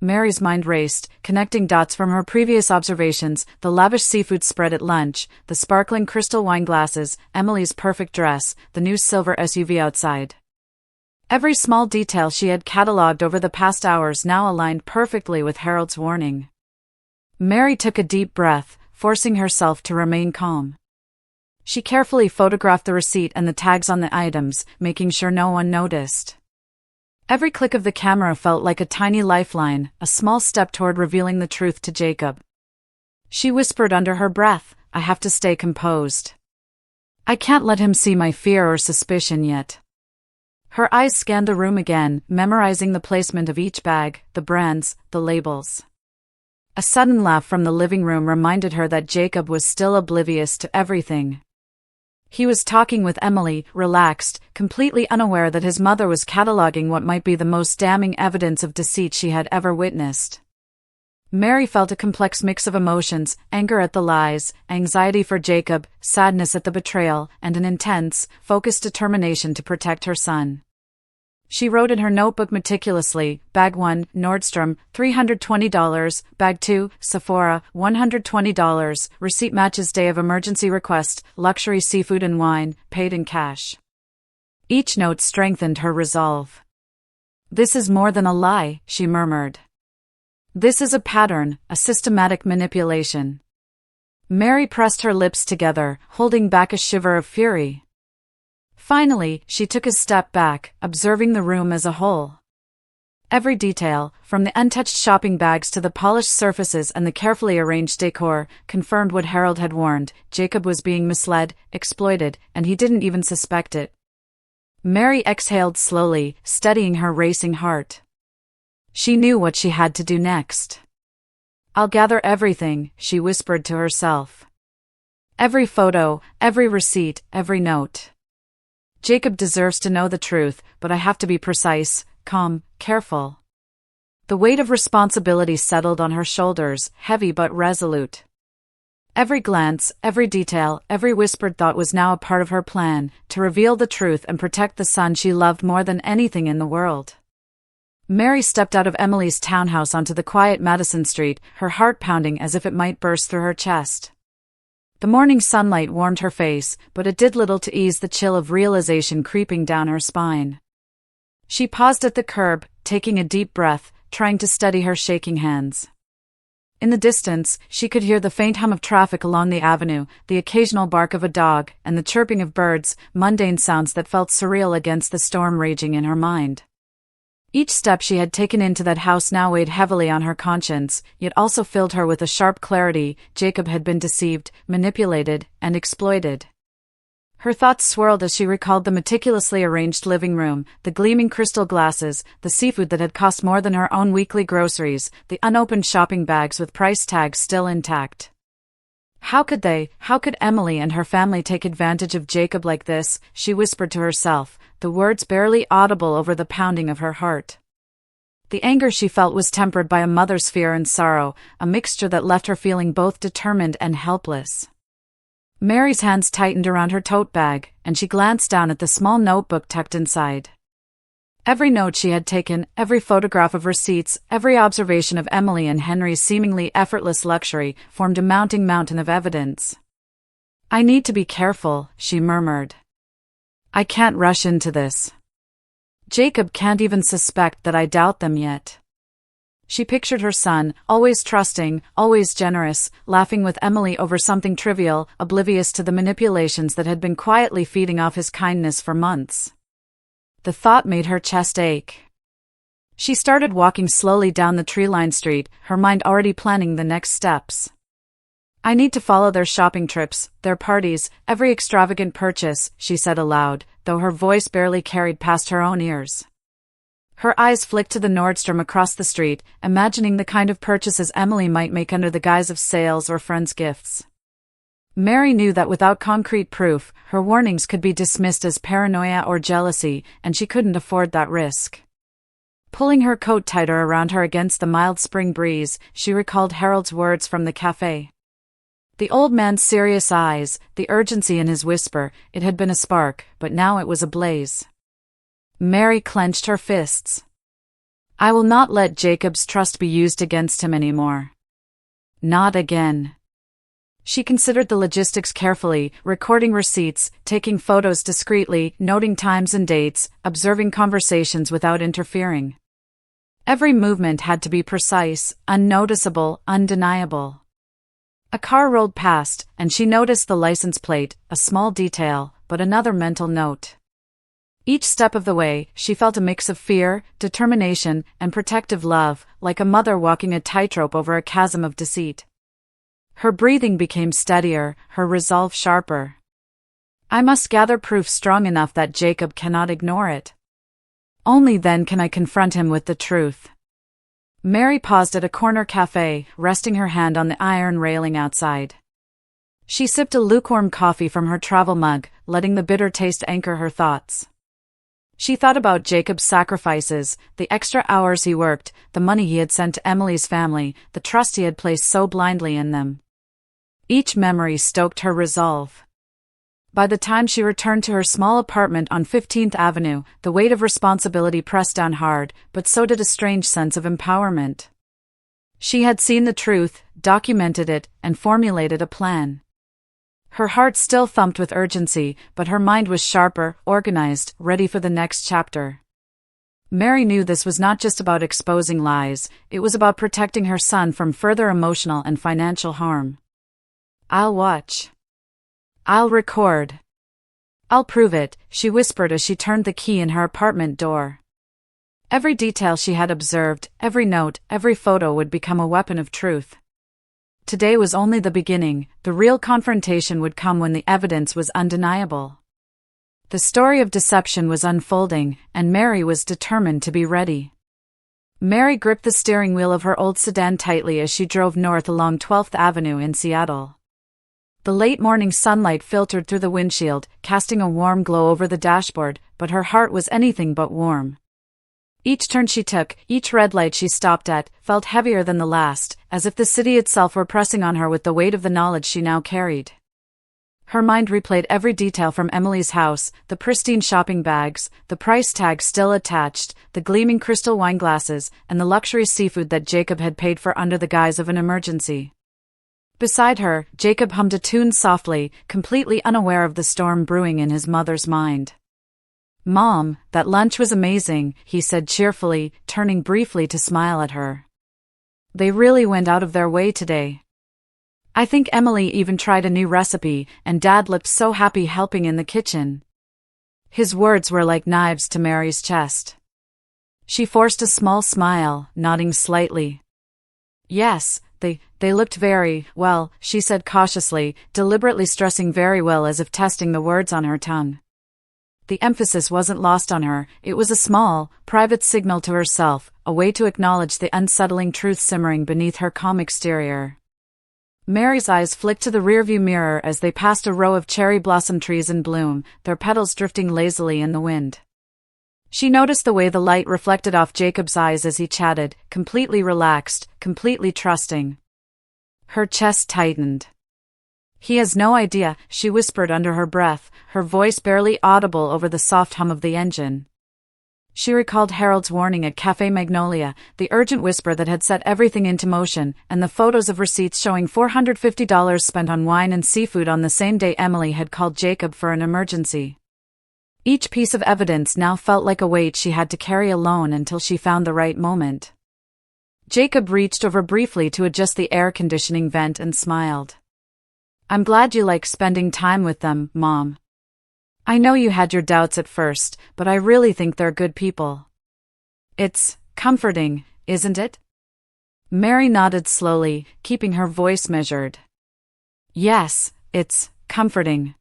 Mary's mind raced, connecting dots from her previous observations: the lavish seafood spread at lunch, the sparkling crystal wine glasses, Emily's perfect dress, the new silver SUV outside. Every small detail she had catalogued over the past hours now aligned perfectly with Harold's warning. Mary took a deep breath, forcing herself to remain calm. She carefully photographed the receipt and the tags on the items, making sure no one noticed. Every click of the camera felt like a tiny lifeline, a small step toward revealing the truth to Jacob. She whispered under her breath, "I have to stay composed. I can't let him see my fear or suspicion yet." Her eyes scanned the room again, memorizing the placement of each bag, the brands, the labels. A sudden laugh from the living room reminded her that Jacob was still oblivious to everything. He was talking with Emily, relaxed, completely unaware that his mother was cataloging what might be the most damning evidence of deceit she had ever witnessed. Mary felt a complex mix of emotions: anger at the lies, anxiety for Jacob, sadness at the betrayal, and an intense, focused determination to protect her son. She wrote in her notebook meticulously: Bag 1, Nordstrom, $320, Bag 2, Sephora, $120, receipt matches day of emergency request, luxury seafood and wine, paid in cash. Each note strengthened her resolve. "This is more than a lie," she murmured. "This is a pattern, a systematic manipulation." Mary pressed her lips together, holding back a shiver of fury. Finally, she took a step back, observing the room as a whole. Every detail, from the untouched shopping bags to the polished surfaces and the carefully arranged decor, confirmed what Harold had warned: Jacob was being misled, exploited, and he didn't even suspect it. Mary exhaled slowly, steadying her racing heart. She knew what she had to do next. "I'll gather everything," she whispered to herself. "Every photo, every receipt, every note. Jacob deserves to know the truth, but I have to be precise, calm, careful." The weight of responsibility settled on her shoulders, heavy but resolute. Every glance, every detail, every whispered thought was now a part of her plan, to reveal the truth and protect the son she loved more than anything in the world. Mary stepped out of Emily's townhouse onto the quiet Madison Street, her heart pounding as if it might burst through her chest. The morning sunlight warmed her face, but it did little to ease the chill of realization creeping down her spine. She paused at the curb, taking a deep breath, trying to steady her shaking hands. In the distance, she could hear the faint hum of traffic along the avenue, the occasional bark of a dog, and the chirping of birds, mundane sounds that felt surreal against the storm raging in her mind. Each step she had taken into that house now weighed heavily on her conscience, yet also filled her with a sharp clarity: Jacob had been deceived, manipulated, and exploited. Her thoughts swirled as she recalled the meticulously arranged living room, the gleaming crystal glasses, the seafood that had cost more than her own weekly groceries, the unopened shopping bags with price tags still intact. How could Emily and her family take advantage of Jacob like this? She whispered to herself, the words barely audible over the pounding of her heart. The anger she felt was tempered by a mother's fear and sorrow, a mixture that left her feeling both determined and helpless. Mary's hands tightened around her tote bag, and she glanced down at the small notebook tucked inside. Every note she had taken, every photograph of receipts, every observation of Emily and Henry's seemingly effortless luxury, formed a mounting mountain of evidence. "I need to be careful," she murmured. I can't rush into this. Jacob can't even suspect that I doubt them yet. She pictured her son, always trusting, always generous, laughing with Emily over something trivial, oblivious to the manipulations that had been quietly feeding off his kindness for months. The thought made her chest ache. She started walking slowly down the tree-lined street, her mind already planning the next steps. I need to follow their shopping trips, their parties, every extravagant purchase, she said aloud, though her voice barely carried past her own ears. Her eyes flicked to the Nordstrom across the street, imagining the kind of purchases Emily might make under the guise of sales or friends' gifts. Mary knew that without concrete proof, her warnings could be dismissed as paranoia or jealousy, and she couldn't afford that risk. Pulling her coat tighter around her against the mild spring breeze, she recalled Harold's words from the café. The old man's serious eyes, the urgency in his whisper, it had been a spark, but now it was a blaze. Mary clenched her fists. I will not let Jacob's trust be used against him anymore. Not again. She considered the logistics carefully, recording receipts, taking photos discreetly, noting times and dates, observing conversations without interfering. Every movement had to be precise, unnoticeable, undeniable. A car rolled past, and she noticed the license plate, a small detail, but another mental note. Each step of the way, she felt a mix of fear, determination, and protective love, like a mother walking a tightrope over a chasm of deceit. Her breathing became steadier, her resolve sharper. I must gather proof strong enough that Jacob cannot ignore it. Only then can I confront him with the truth. Mary paused at a corner cafe, resting her hand on the iron railing outside. She sipped a lukewarm coffee from her travel mug, letting the bitter taste anchor her thoughts. She thought about Jacob's sacrifices, the extra hours he worked, the money he had sent to Emily's family, the trust he had placed so blindly in them. Each memory stoked her resolve. By the time she returned to her small apartment on 15th Avenue, the weight of responsibility pressed down hard, but so did a strange sense of empowerment. She had seen the truth, documented it, and formulated a plan. Her heart still thumped with urgency, but her mind was sharper, organized, ready for the next chapter. Mary knew this was not just about exposing lies, it was about protecting her son from further emotional and financial harm. I'll watch. I'll record. I'll prove it, she whispered as she turned the key in her apartment door. Every detail she had observed, every note, every photo would become a weapon of truth. Today was only the beginning, the real confrontation would come when the evidence was undeniable. The story of deception was unfolding, and Mary was determined to be ready. Mary gripped the steering wheel of her old sedan tightly as she drove north along 12th Avenue in Seattle. The late morning sunlight filtered through the windshield, casting a warm glow over the dashboard, but her heart was anything but warm. Each turn she took, each red light she stopped at, felt heavier than the last, as if the city itself were pressing on her with the weight of the knowledge she now carried. Her mind replayed every detail from Emily's house, the pristine shopping bags, the price tag still attached, the gleaming crystal wine glasses, and the luxury seafood that Jacob had paid for under the guise of an emergency. Beside her, Jacob hummed a tune softly, completely unaware of the storm brewing in his mother's mind. "Mom, that lunch was amazing," he said cheerfully, turning briefly to smile at her. "They really went out of their way today. I think Emily even tried a new recipe, and Dad looked so happy helping in the kitchen." His words were like knives to Mary's chest. She forced a small smile, nodding slightly. "Yes, they looked very well," she said cautiously, deliberately stressing very well as if testing the words on her tongue. The emphasis wasn't lost on her, it was a small, private signal to herself, a way to acknowledge the unsettling truth simmering beneath her calm exterior. Mary's eyes flicked to the rearview mirror as they passed a row of cherry blossom trees in bloom, their petals drifting lazily in the wind. She noticed the way the light reflected off Jacob's eyes as he chatted, completely relaxed, completely trusting. Her chest tightened. "He has no idea," she whispered under her breath, her voice barely audible over the soft hum of the engine. She recalled Harold's warning at Café Magnolia, the urgent whisper that had set everything into motion, and the photos of receipts showing $450 spent on wine and seafood on the same day Emily had called Jacob for an emergency. Each piece of evidence now felt like a weight she had to carry alone until she found the right moment. Jacob reached over briefly to adjust the air conditioning vent and smiled. "I'm glad you like spending time with them, Mom. I know you had your doubts at first, but I really think they're good people." "It's comforting, isn't it?" Mary nodded slowly, keeping her voice measured. "Yes, it's comforting.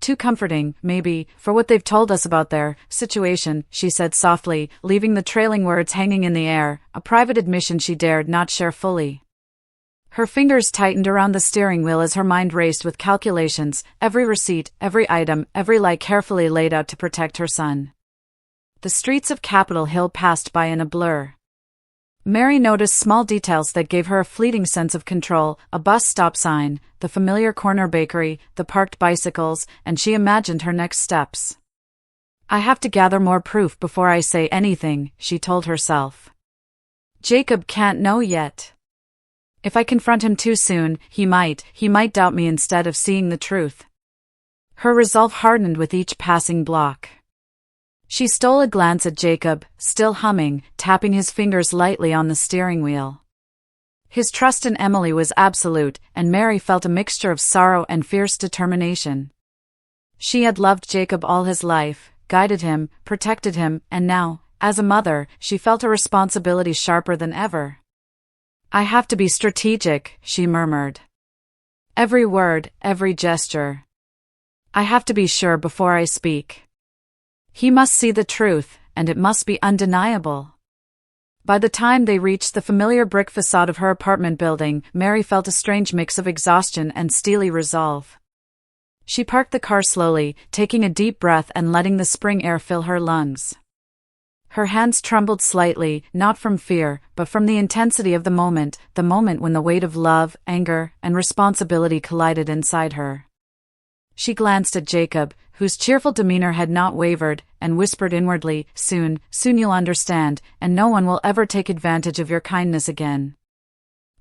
Too comforting, maybe, for what they've told us about their situation," she said softly, leaving the trailing words hanging in the air, a private admission she dared not share fully. Her fingers tightened around the steering wheel as her mind raced with calculations, every receipt, every item, every lie carefully laid out to protect her son. The streets of Capitol Hill passed by in a blur. Mary noticed small details that gave her a fleeting sense of control: a bus stop sign, the familiar corner bakery, the parked bicycles, and she imagined her next steps. "I have to gather more proof before I say anything," she told herself. "Jacob can't know yet. If I confront him too soon, he might doubt me instead of seeing the truth." Her resolve hardened with each passing block. She stole a glance at Jacob, still humming, tapping his fingers lightly on the steering wheel. His trust in Emily was absolute, and Mary felt a mixture of sorrow and fierce determination. She had loved Jacob all his life, guided him, protected him, and now, as a mother, she felt a responsibility sharper than ever. "I have to be strategic," she murmured. "Every word, every gesture. I have to be sure before I speak. He must see the truth, and it must be undeniable." By the time they reached the familiar brick facade of her apartment building, Mary felt a strange mix of exhaustion and steely resolve. She parked the car slowly, taking a deep breath and letting the spring air fill her lungs. Her hands trembled slightly, not from fear, but from the intensity of the moment when the weight of love, anger, and responsibility collided inside her. She glanced at Jacob, whose cheerful demeanor had not wavered, and whispered inwardly, soon you'll understand, and no one will ever take advantage of your kindness again."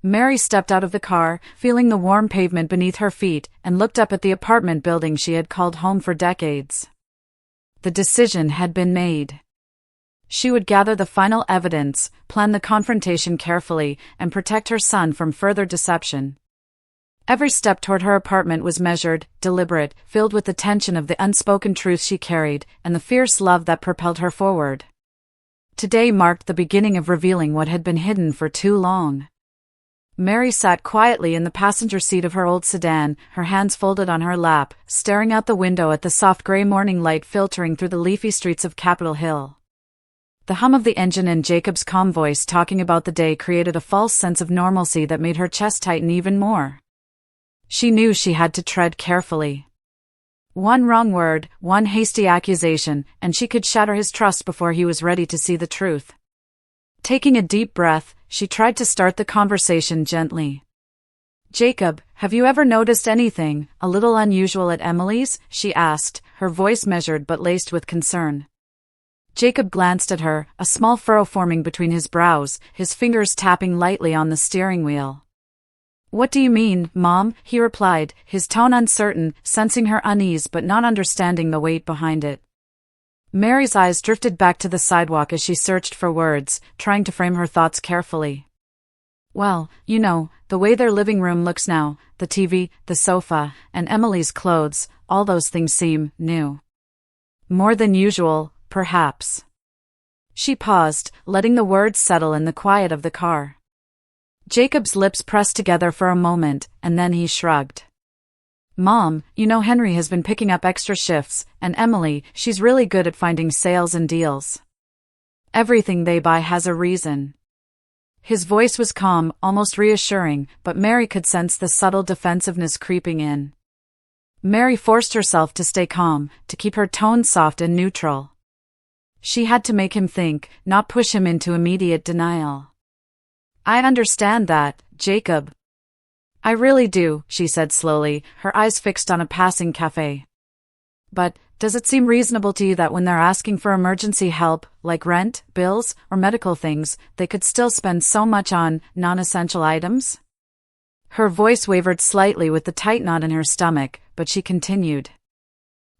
Mary stepped out of the car, feeling the warm pavement beneath her feet, and looked up at the apartment building she had called home for decades. The decision had been made. She would gather the final evidence, plan the confrontation carefully, and protect her son from further deception. Every step toward her apartment was measured, deliberate, filled with the tension of the unspoken truth she carried, and the fierce love that propelled her forward. Today marked the beginning of revealing what had been hidden for too long. Mary sat quietly in the passenger seat of her old sedan, her hands folded on her lap, staring out the window at the soft gray morning light filtering through the leafy streets of Capitol Hill. The hum of the engine and Jacob's calm voice talking about the day created a false sense of normalcy that made her chest tighten even more. She knew she had to tread carefully. One wrong word, one hasty accusation, and she could shatter his trust before he was ready to see the truth. Taking a deep breath, she tried to start the conversation gently. "Jacob, have you ever noticed anything a little unusual at Emily's?" she asked, her voice measured but laced with concern. Jacob glanced at her, a small furrow forming between his brows, his fingers tapping lightly on the steering wheel. "What do you mean, Mom?" he replied, his tone uncertain, sensing her unease but not understanding the weight behind it. Mary's eyes drifted back to the sidewalk as she searched for words, trying to frame her thoughts carefully. "Well, you know, the way their living room looks now, the TV, the sofa, and Emily's clothes, all those things seem new. More than usual, perhaps." She paused, letting the words settle in the quiet of the car. Jacob's lips pressed together for a moment, and then he shrugged. "Mom, you know Henry has been picking up extra shifts, and Emily, she's really good at finding sales and deals. Everything they buy has a reason." His voice was calm, almost reassuring, but Mary could sense the subtle defensiveness creeping in. Mary forced herself to stay calm, to keep her tone soft and neutral. She had to make him think, not push him into immediate denial. "I understand that, Jacob. I really do," she said slowly, her eyes fixed on a passing café. "But, does it seem reasonable to you that when they're asking for emergency help, like rent, bills, or medical things, they could still spend so much on non-essential items?" Her voice wavered slightly with the tight knot in her stomach, but she continued.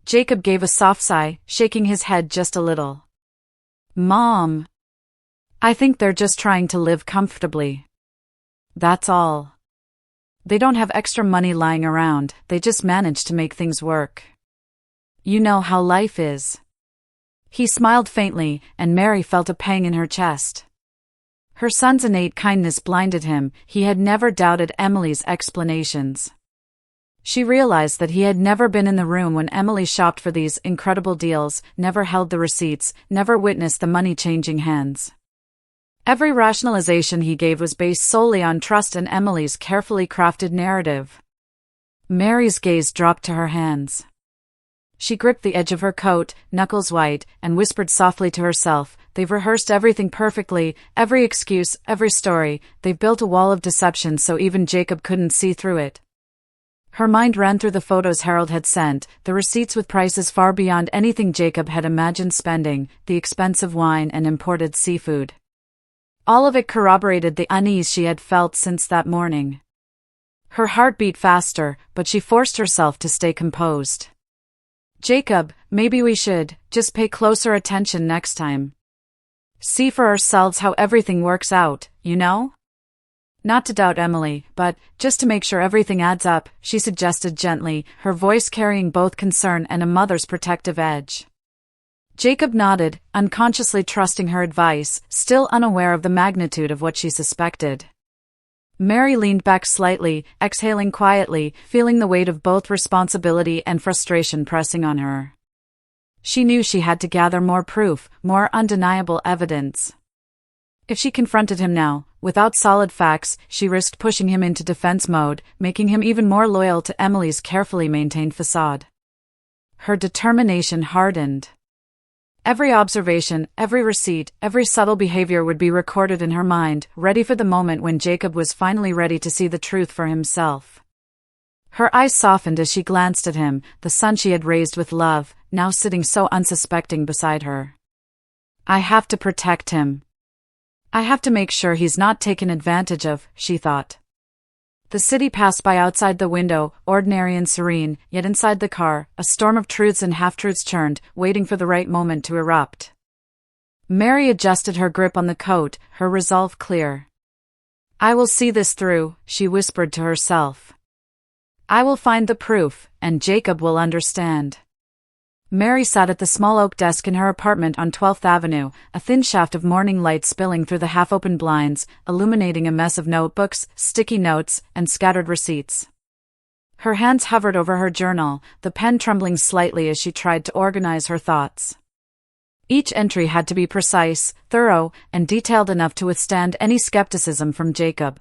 Jacob gave a soft sigh, shaking his head just a little. Mom. I think they're just trying to live comfortably. That's all. They don't have extra money lying around, they just manage to make things work. You know how life is. He smiled faintly, and Mary felt a pang in her chest. Her son's innate kindness blinded him, he had never doubted Emily's explanations. She realized that he had never been in the room when Emily shopped for these incredible deals, never held the receipts, never witnessed the money changing hands. Every rationalization he gave was based solely on trust in Emily's carefully crafted narrative. Mary's gaze dropped to her hands. She gripped the edge of her coat, knuckles white, and whispered softly to herself, "They've rehearsed everything perfectly, every excuse, every story, they've built a wall of deception so even Jacob couldn't see through it." Her mind ran through the photos Harold had sent, the receipts with prices far beyond anything Jacob had imagined spending, the expensive wine and imported seafood. All of it corroborated the unease she had felt since that morning. Her heart beat faster, but she forced herself to stay composed. "Jacob, maybe we should just pay closer attention next time. See for ourselves how everything works out, you know?" Not to doubt Emily, but just to make sure everything adds up, she suggested gently, her voice carrying both concern and a mother's protective edge. Jacob nodded, unconsciously trusting her advice, still unaware of the magnitude of what she suspected. Mary leaned back slightly, exhaling quietly, feeling the weight of both responsibility and frustration pressing on her. She knew she had to gather more proof, more undeniable evidence. If she confronted him now, without solid facts, she risked pushing him into defense mode, making him even more loyal to Emily's carefully maintained facade. Her determination hardened. Every observation, every receipt, every subtle behavior would be recorded in her mind, ready for the moment when Jacob was finally ready to see the truth for himself. Her eyes softened as she glanced at him, the son she had raised with love, now sitting so unsuspecting beside her. "I have to protect him. I have to make sure he's not taken advantage of," she thought. The city passed by outside the window, ordinary and serene, yet inside the car, a storm of truths and half-truths churned, waiting for the right moment to erupt. Mary adjusted her grip on the coat, her resolve clear. "I will see this through," she whispered to herself. "I will find the proof, and Jacob will understand." Mary sat at the small oak desk in her apartment on 12th Avenue, a thin shaft of morning light spilling through the half-open blinds, illuminating a mess of notebooks, sticky notes, and scattered receipts. Her hands hovered over her journal, the pen trembling slightly as she tried to organize her thoughts. Each entry had to be precise, thorough, and detailed enough to withstand any skepticism from Jacob.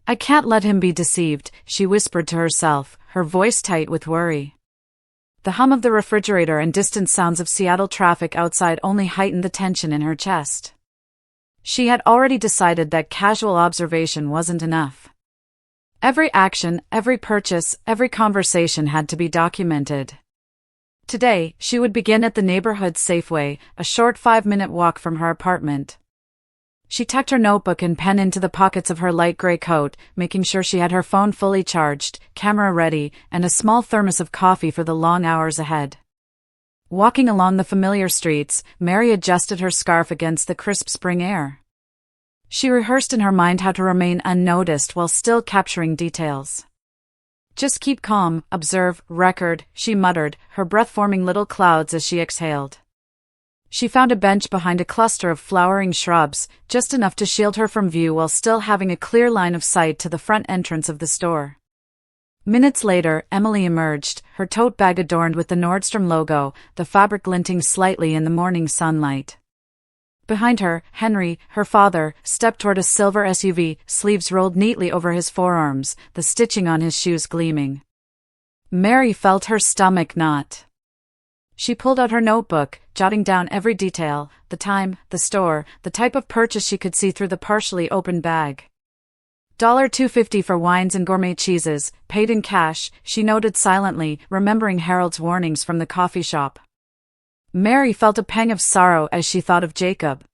"I can't let him be deceived," she whispered to herself, her voice tight with worry. The hum of the refrigerator and distant sounds of Seattle traffic outside only heightened the tension in her chest. She had already decided that casual observation wasn't enough. Every action, every purchase, every conversation had to be documented. Today, she would begin at the neighborhood Safeway, a short 5-minute walk from her apartment. She tucked her notebook and pen into the pockets of her light gray coat, making sure she had her phone fully charged, camera ready, and a small thermos of coffee for the long hours ahead. Walking along the familiar streets, Mary adjusted her scarf against the crisp spring air. She rehearsed in her mind how to remain unnoticed while still capturing details. "Just keep calm, observe, record," she muttered, her breath forming little clouds as she exhaled. She found a bench behind a cluster of flowering shrubs, just enough to shield her from view while still having a clear line of sight to the front entrance of the store. Minutes later, Emily emerged, her tote bag adorned with the Nordstrom logo, the fabric glinting slightly in the morning sunlight. Behind her, Henry, her father, stepped toward a silver SUV, sleeves rolled neatly over his forearms, the stitching on his shoes gleaming. Mary felt her stomach knot. She pulled out her notebook, jotting down every detail, the time, the store, the type of purchase she could see through the partially open bag. $2.50 for wines and gourmet cheeses, paid in cash, she noted silently, remembering Harold's warnings from the coffee shop. Mary felt a pang of sorrow as she thought of Jacob.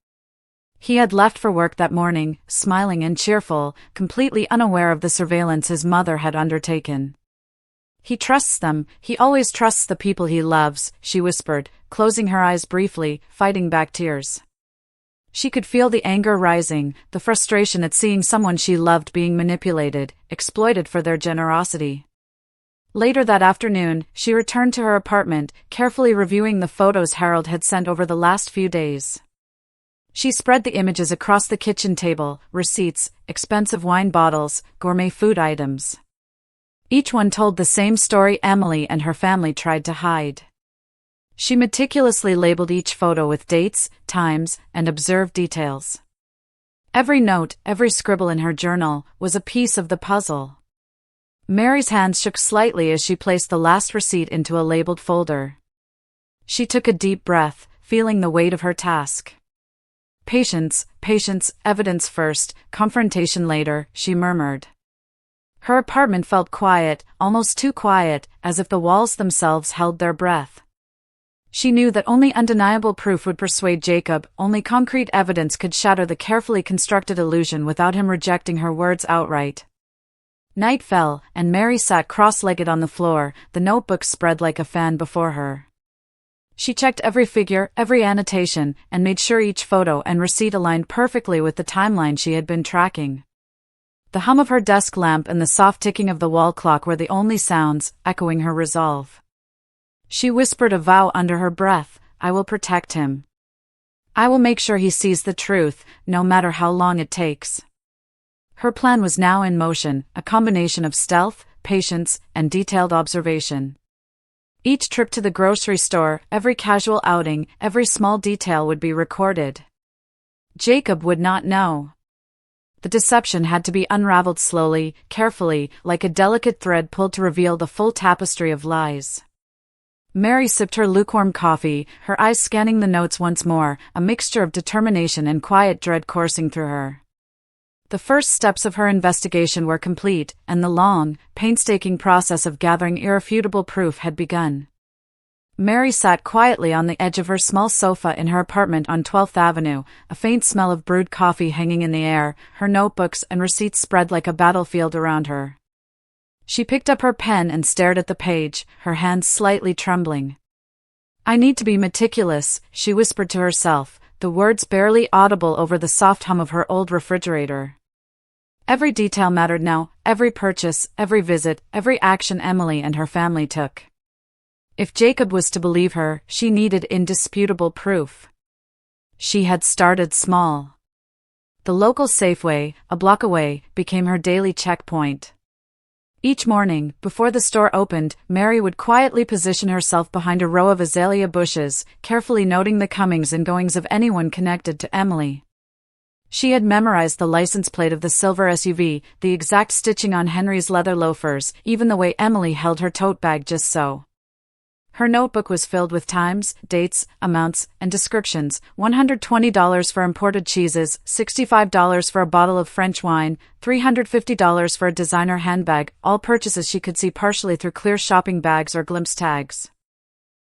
He had left for work that morning, smiling and cheerful, completely unaware of the surveillance his mother had undertaken. He trusts them, he always trusts the people he loves, she whispered, closing her eyes briefly, fighting back tears. She could feel the anger rising, the frustration at seeing someone she loved being manipulated, exploited for their generosity. Later that afternoon, she returned to her apartment, carefully reviewing the photos Harold had sent over the last few days. She spread the images across the kitchen table, receipts, expensive wine bottles, gourmet food items. Each one told the same story Emily and her family tried to hide. She meticulously labeled each photo with dates, times, and observed details. Every note, every scribble in her journal, was a piece of the puzzle. Mary's hands shook slightly as she placed the last receipt into a labeled folder. She took a deep breath, feeling the weight of her task. Patience, evidence first, confrontation later, she murmured. Her apartment felt quiet, almost too quiet, as if the walls themselves held their breath. She knew that only undeniable proof would persuade Jacob, only concrete evidence could shatter the carefully constructed illusion without him rejecting her words outright. Night fell, and Mary sat cross-legged on the floor, the notebook spread like a fan before her. She checked every figure, every annotation, and made sure each photo and receipt aligned perfectly with the timeline she had been tracking. The hum of her desk lamp and the soft ticking of the wall clock were the only sounds, echoing her resolve. She whispered a vow under her breath, I will protect him. I will make sure he sees the truth, no matter how long it takes. Her plan was now in motion, a combination of stealth, patience, and detailed observation. Each trip to the grocery store, every casual outing, every small detail would be recorded. Jacob would not know. The deception had to be unraveled slowly, carefully, like a delicate thread pulled to reveal the full tapestry of lies. Mary sipped her lukewarm coffee, her eyes scanning the notes once more, a mixture of determination and quiet dread coursing through her. The first steps of her investigation were complete, and the long, painstaking process of gathering irrefutable proof had begun. Mary sat quietly on the edge of her small sofa in her apartment on 12th Avenue, a faint smell of brewed coffee hanging in the air, her notebooks and receipts spread like a battlefield around her. She picked up her pen and stared at the page, her hands slightly trembling. I need to be meticulous, she whispered to herself, the words barely audible over the soft hum of her old refrigerator. Every detail mattered now, every purchase, every visit, every action Emily and her family took. If Jacob was to believe her, she needed indisputable proof. She had started small. The local Safeway, a block away, became her daily checkpoint. Each morning, before the store opened, Mary would quietly position herself behind a row of azalea bushes, carefully noting the comings and goings of anyone connected to Emily. She had memorized the license plate of the silver SUV, the exact stitching on Henry's leather loafers, even the way Emily held her tote bag just so. Her notebook was filled with times, dates, amounts, and descriptions, $120 for imported cheeses, $65 for a bottle of French wine, $350 for a designer handbag, all purchases she could see partially through clear shopping bags or glimpse tags.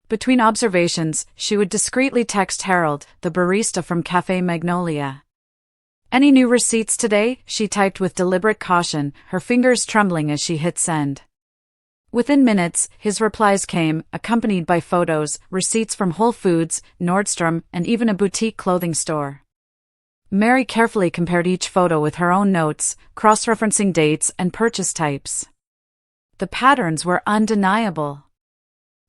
Between observations, she would discreetly text Harold, the barista from Café Magnolia. Any new receipts today? She typed with deliberate caution, her fingers trembling as she hit send. Within minutes, his replies came, accompanied by photos, receipts from Whole Foods, Nordstrom, and even a boutique clothing store. Mary carefully compared each photo with her own notes, cross-referencing dates and purchase types. The patterns were undeniable.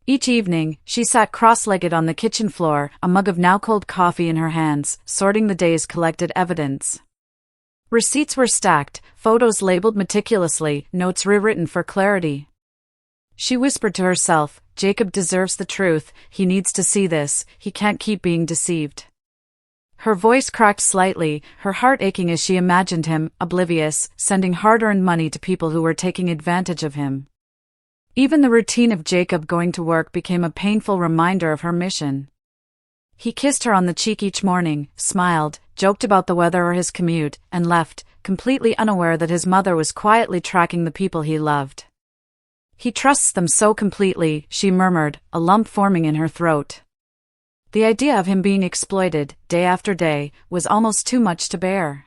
Each evening, she sat cross-legged on the kitchen floor, a mug of now-cold coffee in her hands, sorting the day's collected evidence. Receipts were stacked, photos labeled meticulously, notes rewritten for clarity. She whispered to herself, Jacob deserves the truth, he needs to see this, he can't keep being deceived. Her voice cracked slightly, her heart aching as she imagined him, oblivious, sending hard-earned money to people who were taking advantage of him. Even the routine of Jacob going to work became a painful reminder of her mission. He kissed her on the cheek each morning, smiled, joked about the weather or his commute, and left, completely unaware that his mother was quietly tracking the people he loved. He trusts them so completely, she murmured, a lump forming in her throat. The idea of him being exploited, day after day, was almost too much to bear.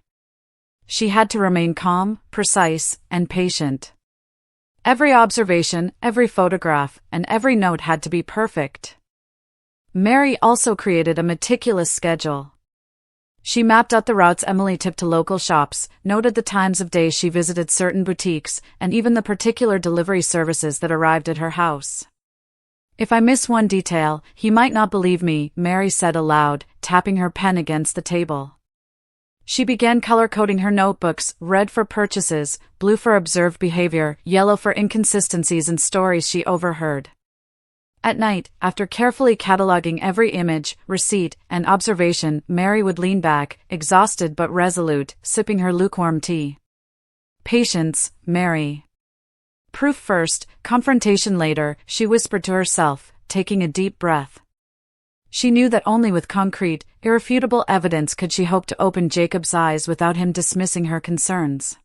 She had to remain calm, precise, and patient. Every observation, every photograph, and every note had to be perfect. Mary also created a meticulous schedule. She mapped out the routes Emily took to local shops, noted the times of day she visited certain boutiques, and even the particular delivery services that arrived at her house. "If I miss one detail, he might not believe me," Mary said aloud, tapping her pen against the table. She began color-coding her notebooks, red for purchases, blue for observed behavior, yellow for inconsistencies and stories she overheard. At night, after carefully cataloging every image, receipt, and observation, Mary would lean back, exhausted but resolute, sipping her lukewarm tea. "Patience, Mary. Proof first, confrontation later," she whispered to herself, taking a deep breath. She knew that only with concrete, irrefutable evidence could she hope to open Jacob's eyes without him dismissing her concerns.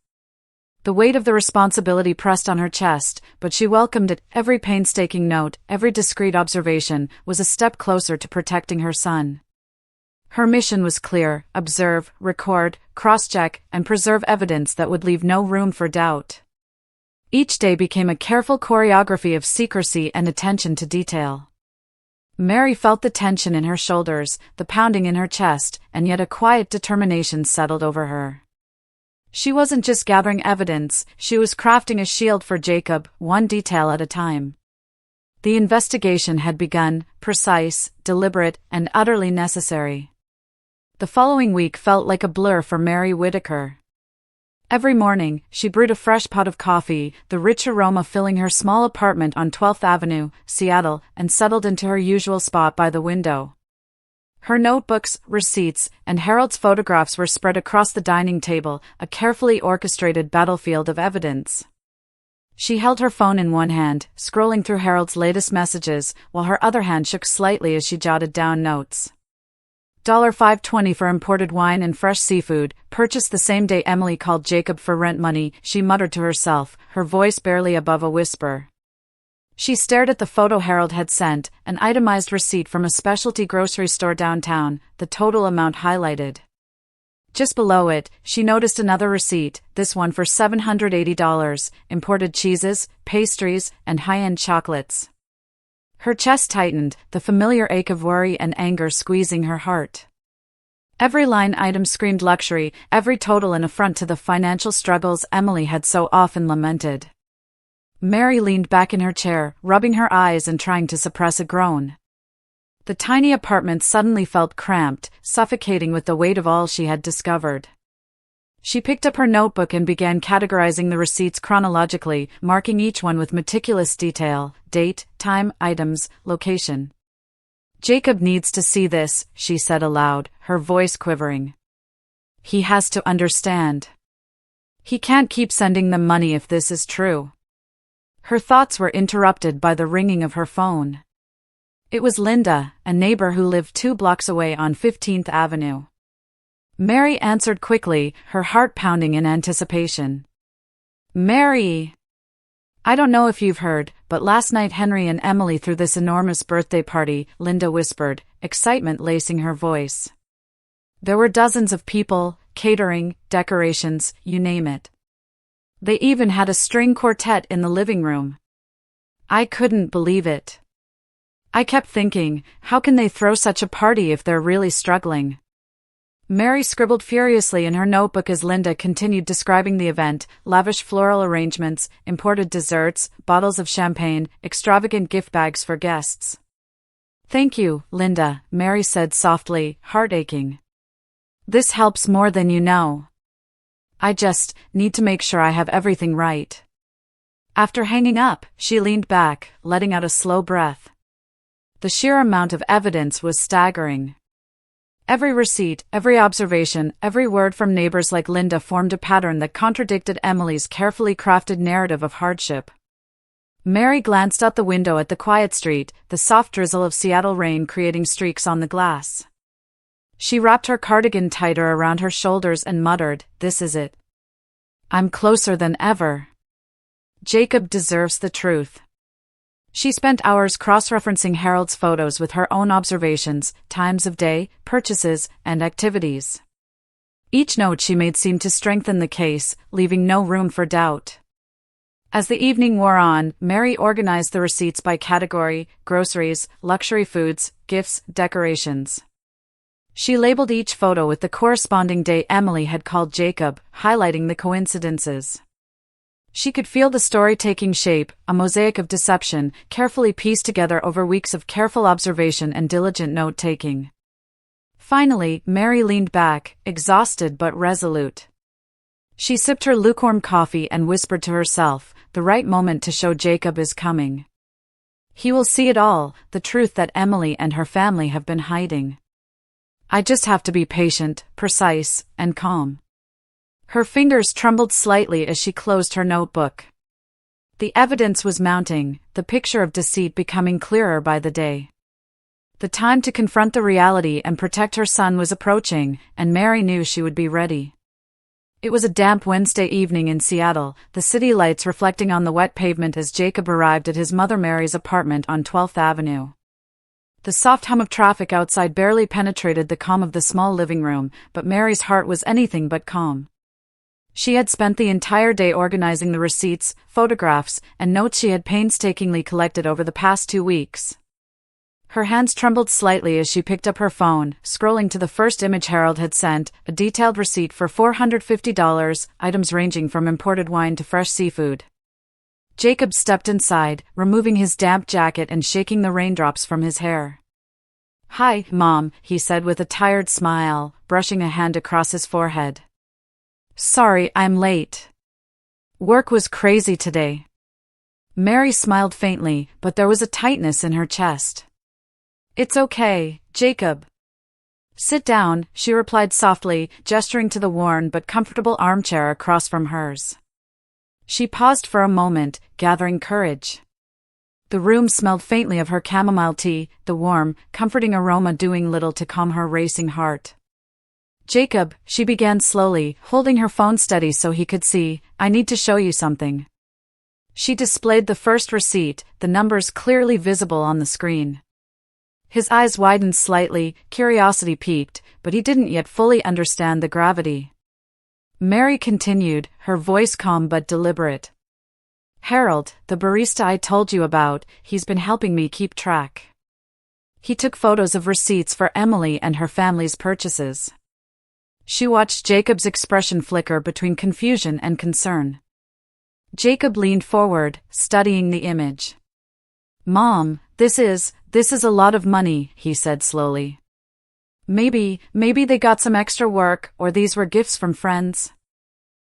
The weight of the responsibility pressed on her chest, but she welcomed it. Every painstaking note, every discreet observation, was a step closer to protecting her son. Her mission was clear: observe, record, cross-check, and preserve evidence that would leave no room for doubt. Each day became a careful choreography of secrecy and attention to detail. Mary felt the tension in her shoulders, the pounding in her chest, and yet a quiet determination settled over her. She wasn't just gathering evidence, she was crafting a shield for Jacob, one detail at a time. The investigation had begun, precise, deliberate, and utterly necessary. The following week felt like a blur for Mary Whitaker. Every morning, she brewed a fresh pot of coffee, the rich aroma filling her small apartment on 12th Avenue, Seattle, and settled into her usual spot by the window. Her notebooks, receipts, and Harold's photographs were spread across the dining table, a carefully orchestrated battlefield of evidence. She held her phone in one hand, scrolling through Harold's latest messages, while her other hand shook slightly as she jotted down notes. $5.20 for imported wine and fresh seafood, purchased the same day Emily called Jacob for rent money, she muttered to herself, her voice barely above a whisper. She stared at the photo Harold had sent, an itemized receipt from a specialty grocery store downtown, the total amount highlighted. Just below it, she noticed another receipt, this one for $780, imported cheeses, pastries, and high-end chocolates. Her chest tightened, the familiar ache of worry and anger squeezing her heart. Every line item screamed luxury, every total an affront to the financial struggles Emily had so often lamented. Mary leaned back in her chair, rubbing her eyes and trying to suppress a groan. The tiny apartment suddenly felt cramped, suffocating with the weight of all she had discovered. She picked up her notebook and began categorizing the receipts chronologically, marking each one with meticulous detail: date, time, items, location. "Jacob needs to see this," she said aloud, her voice quivering. "He has to understand. He can't keep sending them money if this is true." Her thoughts were interrupted by the ringing of her phone. It was Linda, a neighbor who lived 2 blocks away on 15th Avenue. Mary answered quickly, her heart pounding in anticipation. "Mary! I don't know if you've heard, but last night Henry and Emily threw this enormous birthday party," Linda whispered, excitement lacing her voice. "There were dozens of people, catering, decorations, you name it. They even had a string quartet in the living room. I couldn't believe it. I kept thinking, how can they throw such a party if they're really struggling?" Mary scribbled furiously in her notebook as Linda continued describing the event: lavish floral arrangements, imported desserts, bottles of champagne, extravagant gift bags for guests. "Thank you, Linda," Mary said softly, heart aching. "This helps more than you know. I just need to make sure I have everything right." After hanging up, she leaned back, letting out a slow breath. The sheer amount of evidence was staggering. Every receipt, every observation, every word from neighbors like Linda formed a pattern that contradicted Emily's carefully crafted narrative of hardship. Mary glanced out the window at the quiet street, the soft drizzle of Seattle rain creating streaks on the glass. She wrapped her cardigan tighter around her shoulders and muttered, "This is it. I'm closer than ever. Jacob deserves the truth." She spent hours cross-referencing Harold's photos with her own observations, times of day, purchases, and activities. Each note she made seemed to strengthen the case, leaving no room for doubt. As the evening wore on, Mary organized the receipts by category: groceries, luxury foods, gifts, decorations. She labeled each photo with the corresponding day Emily had called Jacob, highlighting the coincidences. She could feel the story taking shape, a mosaic of deception, carefully pieced together over weeks of careful observation and diligent note-taking. Finally, Mary leaned back, exhausted but resolute. She sipped her lukewarm coffee and whispered to herself, "The right moment to show Jacob is coming. He will see it all, the truth that Emily and her family have been hiding. I just have to be patient, precise, and calm." Her fingers trembled slightly as she closed her notebook. The evidence was mounting, the picture of deceit becoming clearer by the day. The time to confront the reality and protect her son was approaching, and Mary knew she would be ready. It was a damp Wednesday evening in Seattle, the city lights reflecting on the wet pavement as Jacob arrived at his mother Mary's apartment on 12th Avenue. The soft hum of traffic outside barely penetrated the calm of the small living room, but Mary's heart was anything but calm. She had spent the entire day organizing the receipts, photographs, and notes she had painstakingly collected over the past 2 weeks. Her hands trembled slightly as she picked up her phone, scrolling to the first image Harold had sent, a detailed receipt for $450, items ranging from imported wine to fresh seafood. Jacob stepped inside, removing his damp jacket and shaking the raindrops from his hair. "Hi, Mom," he said with a tired smile, brushing a hand across his forehead. "Sorry, I'm late. Work was crazy today." Mary smiled faintly, but there was a tightness in her chest. "It's okay, Jacob. Sit down," she replied softly, gesturing to the worn but comfortable armchair across from hers. She paused for a moment, gathering courage. The room smelled faintly of her chamomile tea, the warm, comforting aroma doing little to calm her racing heart. "Jacob," she began slowly, holding her phone steady so he could see, "I need to show you something." She displayed the first receipt, the numbers clearly visible on the screen. His eyes widened slightly, curiosity peaked, but he didn't yet fully understand the gravity. Mary continued, her voice calm but deliberate. "Harold, the barista I told you about, he's been helping me keep track. He took photos of receipts for Emily and her family's purchases." She watched Jacob's expression flicker between confusion and concern. Jacob leaned forward, studying the image. "Mom, this is a lot of money," he said slowly. Maybe they got some extra work, or these were gifts from friends."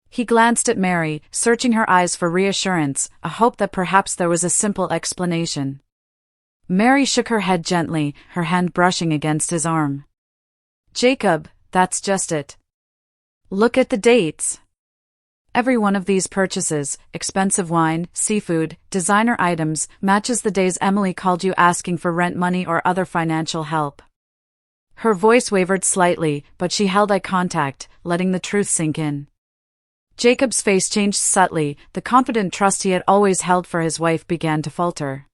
He glanced at Mary, searching her eyes for reassurance, a hope that perhaps there was a simple explanation. Mary shook her head gently, her hand brushing against his arm. "Jacob, that's just it. Look at the dates. Every one of these purchases, expensive wine, seafood, designer items, matches the days Emily called you asking for rent money or other financial help." Her voice wavered slightly, but she held eye contact, letting the truth sink in. Jacob's face changed subtly, the confident trust he had always held for his wife began to falter.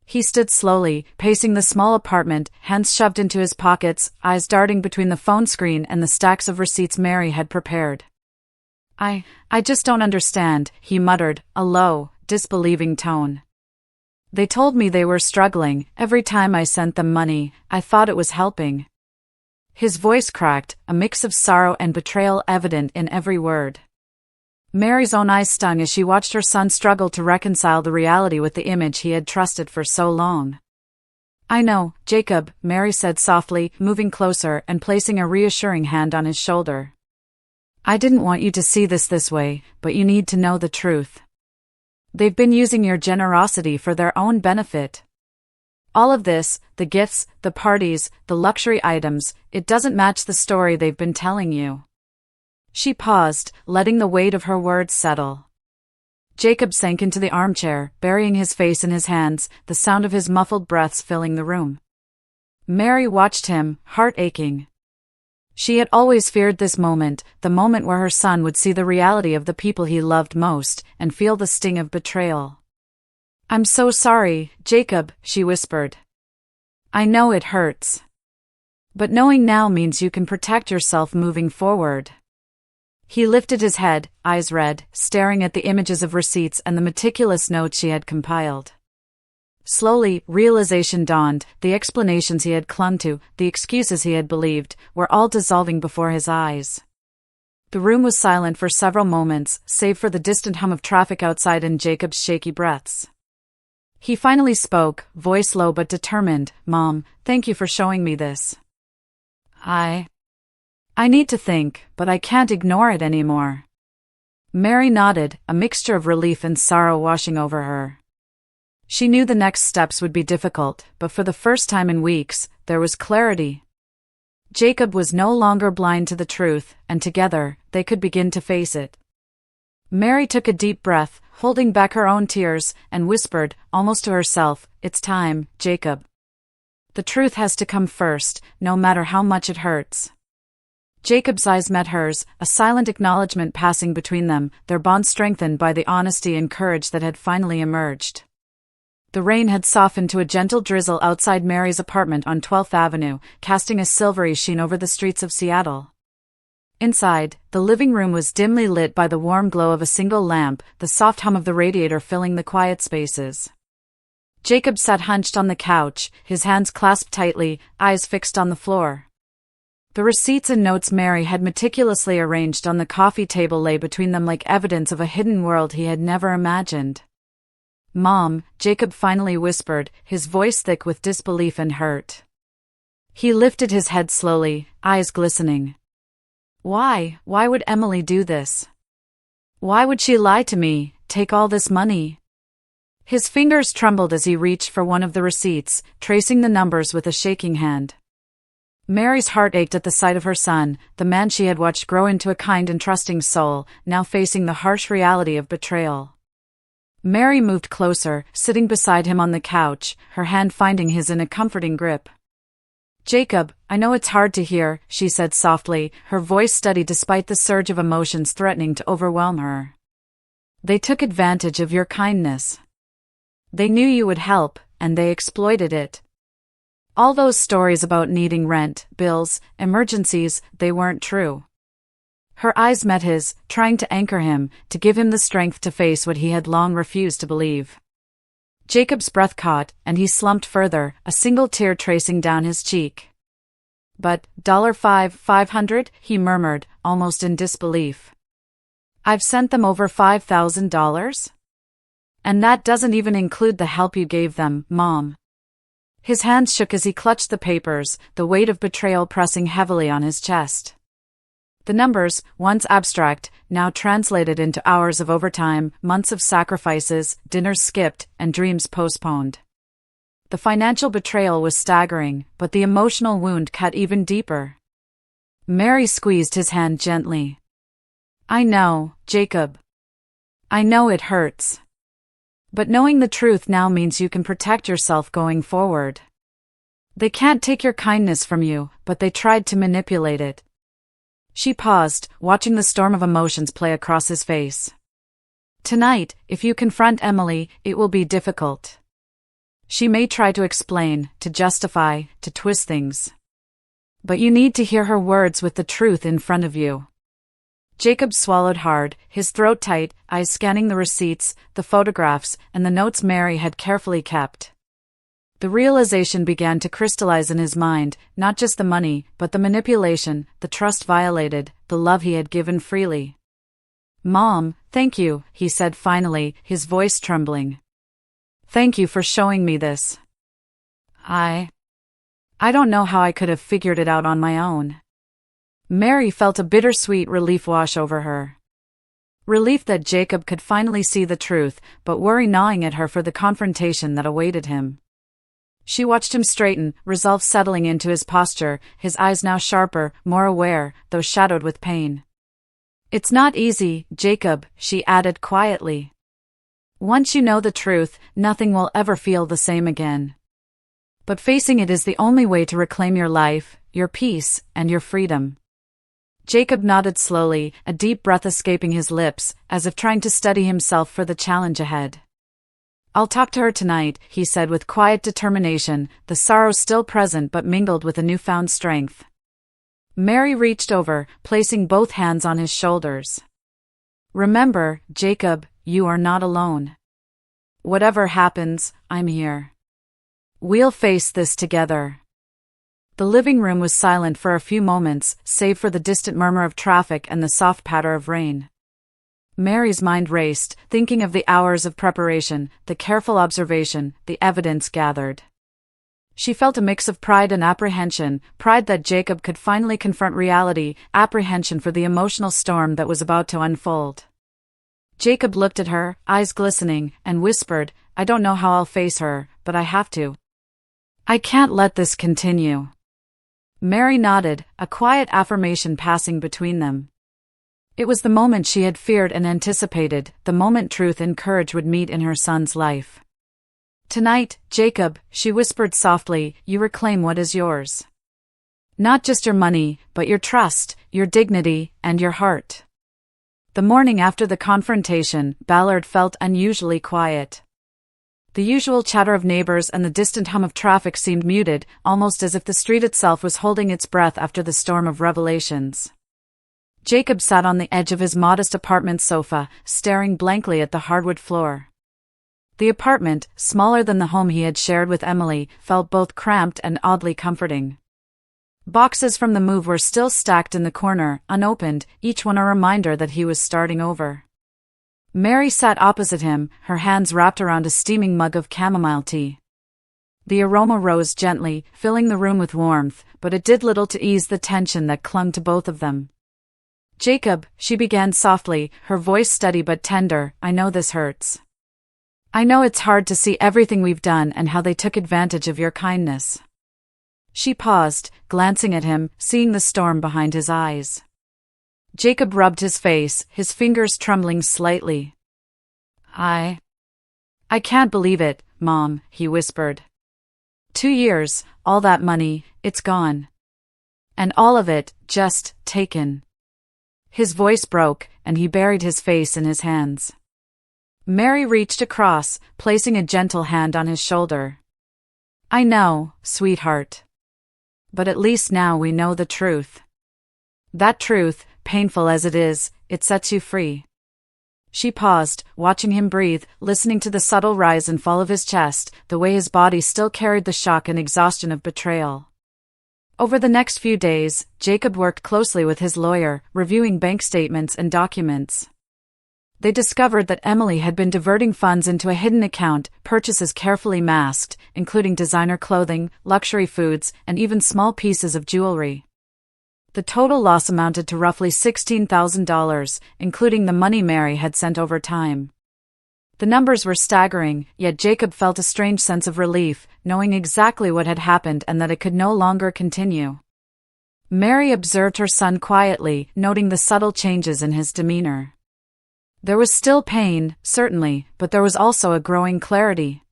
He stood slowly, pacing the small apartment, hands shoved into his pockets, eyes darting between the phone screen and the stacks of receipts Mary had prepared. I just don't understand," he muttered, a low, disbelieving tone. "They told me they were struggling. Every time I sent them money, I thought it was helping." His voice cracked, a mix of sorrow and betrayal evident in every word. Mary's own eyes stung as she watched her son struggle to reconcile the reality with the image he had trusted for so long. "I know, Jacob," Mary said softly, moving closer and placing a reassuring hand on his shoulder. "I didn't want you to see this way, but you need to know the truth. They've been using your generosity for their own benefit. All of this, the gifts, the parties, the luxury items, it doesn't match the story they've been telling you." She paused, letting the weight of her words settle. Jacob sank into the armchair, burying his face in his hands, the sound of his muffled breaths filling the room. Mary watched him, heart aching. She had always feared this moment, the moment where her son would see the reality of the people he loved most, and feel the sting of betrayal. "I'm so sorry, Jacob," she whispered. "I know it hurts. But knowing now means you can protect yourself moving forward." He lifted his head, eyes red, staring at the images of receipts and the meticulous notes she had compiled. Slowly, realization dawned. The explanations he had clung to, the excuses he had believed, were all dissolving before his eyes. The room was silent for several moments, save for the distant hum of traffic outside and Jacob's shaky breaths. He finally spoke, voice low but determined. "Mom, thank you for showing me this. I need to think, but I can't ignore it anymore." Mary nodded, a mixture of relief and sorrow washing over her. She knew the next steps would be difficult, but for the first time in weeks, there was clarity. Jacob was no longer blind to the truth, and together, they could begin to face it. Mary took a deep breath, holding back her own tears, and whispered, almost to herself, "It's time, Jacob. The truth has to come first, no matter how much it hurts." Jacob's eyes met hers, a silent acknowledgement passing between them, their bond strengthened by the honesty and courage that had finally emerged. The rain had softened to a gentle drizzle outside Mary's apartment on 12th Avenue, casting a silvery sheen over the streets of Seattle. Inside, the living room was dimly lit by the warm glow of a single lamp, the soft hum of the radiator filling the quiet spaces. Jacob sat hunched on the couch, his hands clasped tightly, eyes fixed on the floor. The receipts and notes Mary had meticulously arranged on the coffee table lay between them like evidence of a hidden world he had never imagined. "Mom," Jacob finally whispered, his voice thick with disbelief and hurt. He lifted his head slowly, eyes glistening. Why would Emily do this? Why would she lie to me, take all this money?" His fingers trembled as he reached for one of the receipts, tracing the numbers with a shaking hand. Mary's heart ached at the sight of her son, the man she had watched grow into a kind and trusting soul, now facing the harsh reality of betrayal. Mary moved closer, sitting beside him on the couch, her hand finding his in a comforting grip. "Jacob, I know it's hard to hear," she said softly, her voice steady despite the surge of emotions threatening to overwhelm her. "They took advantage of your kindness. They knew you would help, and they exploited it. All those stories about needing rent, bills, emergencies, they weren't true." Her eyes met his, trying to anchor him, to give him the strength to face what he had long refused to believe. Jacob's breath caught, and he slumped further, a single tear tracing down his cheek. "But, $500, he murmured, almost in disbelief. "I've sent them over $5,000? And that doesn't even include the help you gave them, Mom." His hands shook as he clutched the papers, the weight of betrayal pressing heavily on his chest. The numbers, once abstract, now translated into hours of overtime, months of sacrifices, dinners skipped, and dreams postponed. The financial betrayal was staggering, but the emotional wound cut even deeper. Mary squeezed his hand gently. "I know, Jacob. I know it hurts. But knowing the truth now means you can protect yourself going forward. They can't take your kindness from you, but they tried to manipulate it." She paused, watching the storm of emotions play across his face. "Tonight, if you confront Emily, it will be difficult. She may try to explain, to justify, to twist things. But you need to hear her words with the truth in front of you." Jacob swallowed hard, his throat tight, eyes scanning the receipts, the photographs, and the notes Mary had carefully kept. The realization began to crystallize in his mind, not just the money, but the manipulation, the trust violated, the love he had given freely. "Mom, thank you," he said finally, his voice trembling. "Thank you for showing me this. I don't know how I could have figured it out on my own." Mary felt a bittersweet relief wash over her. Relief that Jacob could finally see the truth, but worry gnawing at her for the confrontation that awaited him. She watched him straighten, resolve settling into his posture, his eyes now sharper, more aware, though shadowed with pain. "It's not easy, Jacob," she added quietly. "Once you know the truth, nothing will ever feel the same again. But facing it is the only way to reclaim your life, your peace, and your freedom." Jacob nodded slowly, a deep breath escaping his lips, as if trying to steady himself for the challenge ahead. "I'll talk to her tonight," he said with quiet determination, the sorrow still present but mingled with a newfound strength. Mary reached over, placing both hands on his shoulders. Remember, Jacob, you are not alone. Whatever happens, I'm here. We'll face this together. The living room was silent for a few moments, save for the distant murmur of traffic and the soft patter of rain. Mary's mind raced, thinking of the hours of preparation, the careful observation, the evidence gathered. She felt a mix of pride and apprehension, pride that Jacob could finally confront reality, apprehension for the emotional storm that was about to unfold. Jacob looked at her, eyes glistening, and whispered, "I don't know how I'll face her, but I have to. I can't let this continue." Mary nodded, a quiet affirmation passing between them. It was the moment she had feared and anticipated, the moment truth and courage would meet in her son's life. "Tonight, Jacob," she whispered softly, "you reclaim what is yours. Not just your money, but your trust, your dignity, and your heart." The morning after the confrontation, Ballard felt unusually quiet. The usual chatter of neighbors and the distant hum of traffic seemed muted, almost as if the street itself was holding its breath after the storm of revelations. Jacob sat on the edge of his modest apartment sofa, staring blankly at the hardwood floor. The apartment, smaller than the home he had shared with Emily, felt both cramped and oddly comforting. Boxes from the move were still stacked in the corner, unopened, each one a reminder that he was starting over. Mary sat opposite him, her hands wrapped around a steaming mug of chamomile tea. The aroma rose gently, filling the room with warmth, but it did little to ease the tension that clung to both of them. "Jacob," she began softly, her voice steady but tender, "I know this hurts. I know it's hard to see everything we've done and how they took advantage of your kindness." She paused, glancing at him, seeing the storm behind his eyes. Jacob rubbed his face, his fingers trembling slightly. I can't believe it, Mom," he whispered. 2 years, all that money, it's gone. And all of it, just, taken." His voice broke, and he buried his face in his hands. Mary reached across, placing a gentle hand on his shoulder. "I know, sweetheart. But at least now we know the truth. That truth, painful as it is, it sets you free." She paused, watching him breathe, listening to the subtle rise and fall of his chest, the way his body still carried the shock and exhaustion of betrayal. Over the next few days, Jacob worked closely with his lawyer, reviewing bank statements and documents. They discovered that Emily had been diverting funds into a hidden account, purchases carefully masked, including designer clothing, luxury foods, and even small pieces of jewelry. The total loss amounted to roughly $16,000, including the money Mary had sent over time. The numbers were staggering, yet Jacob felt a strange sense of relief, knowing exactly what had happened and that it could no longer continue. Mary observed her son quietly, noting the subtle changes in his demeanor. There was still pain, certainly, but there was also a growing clarity.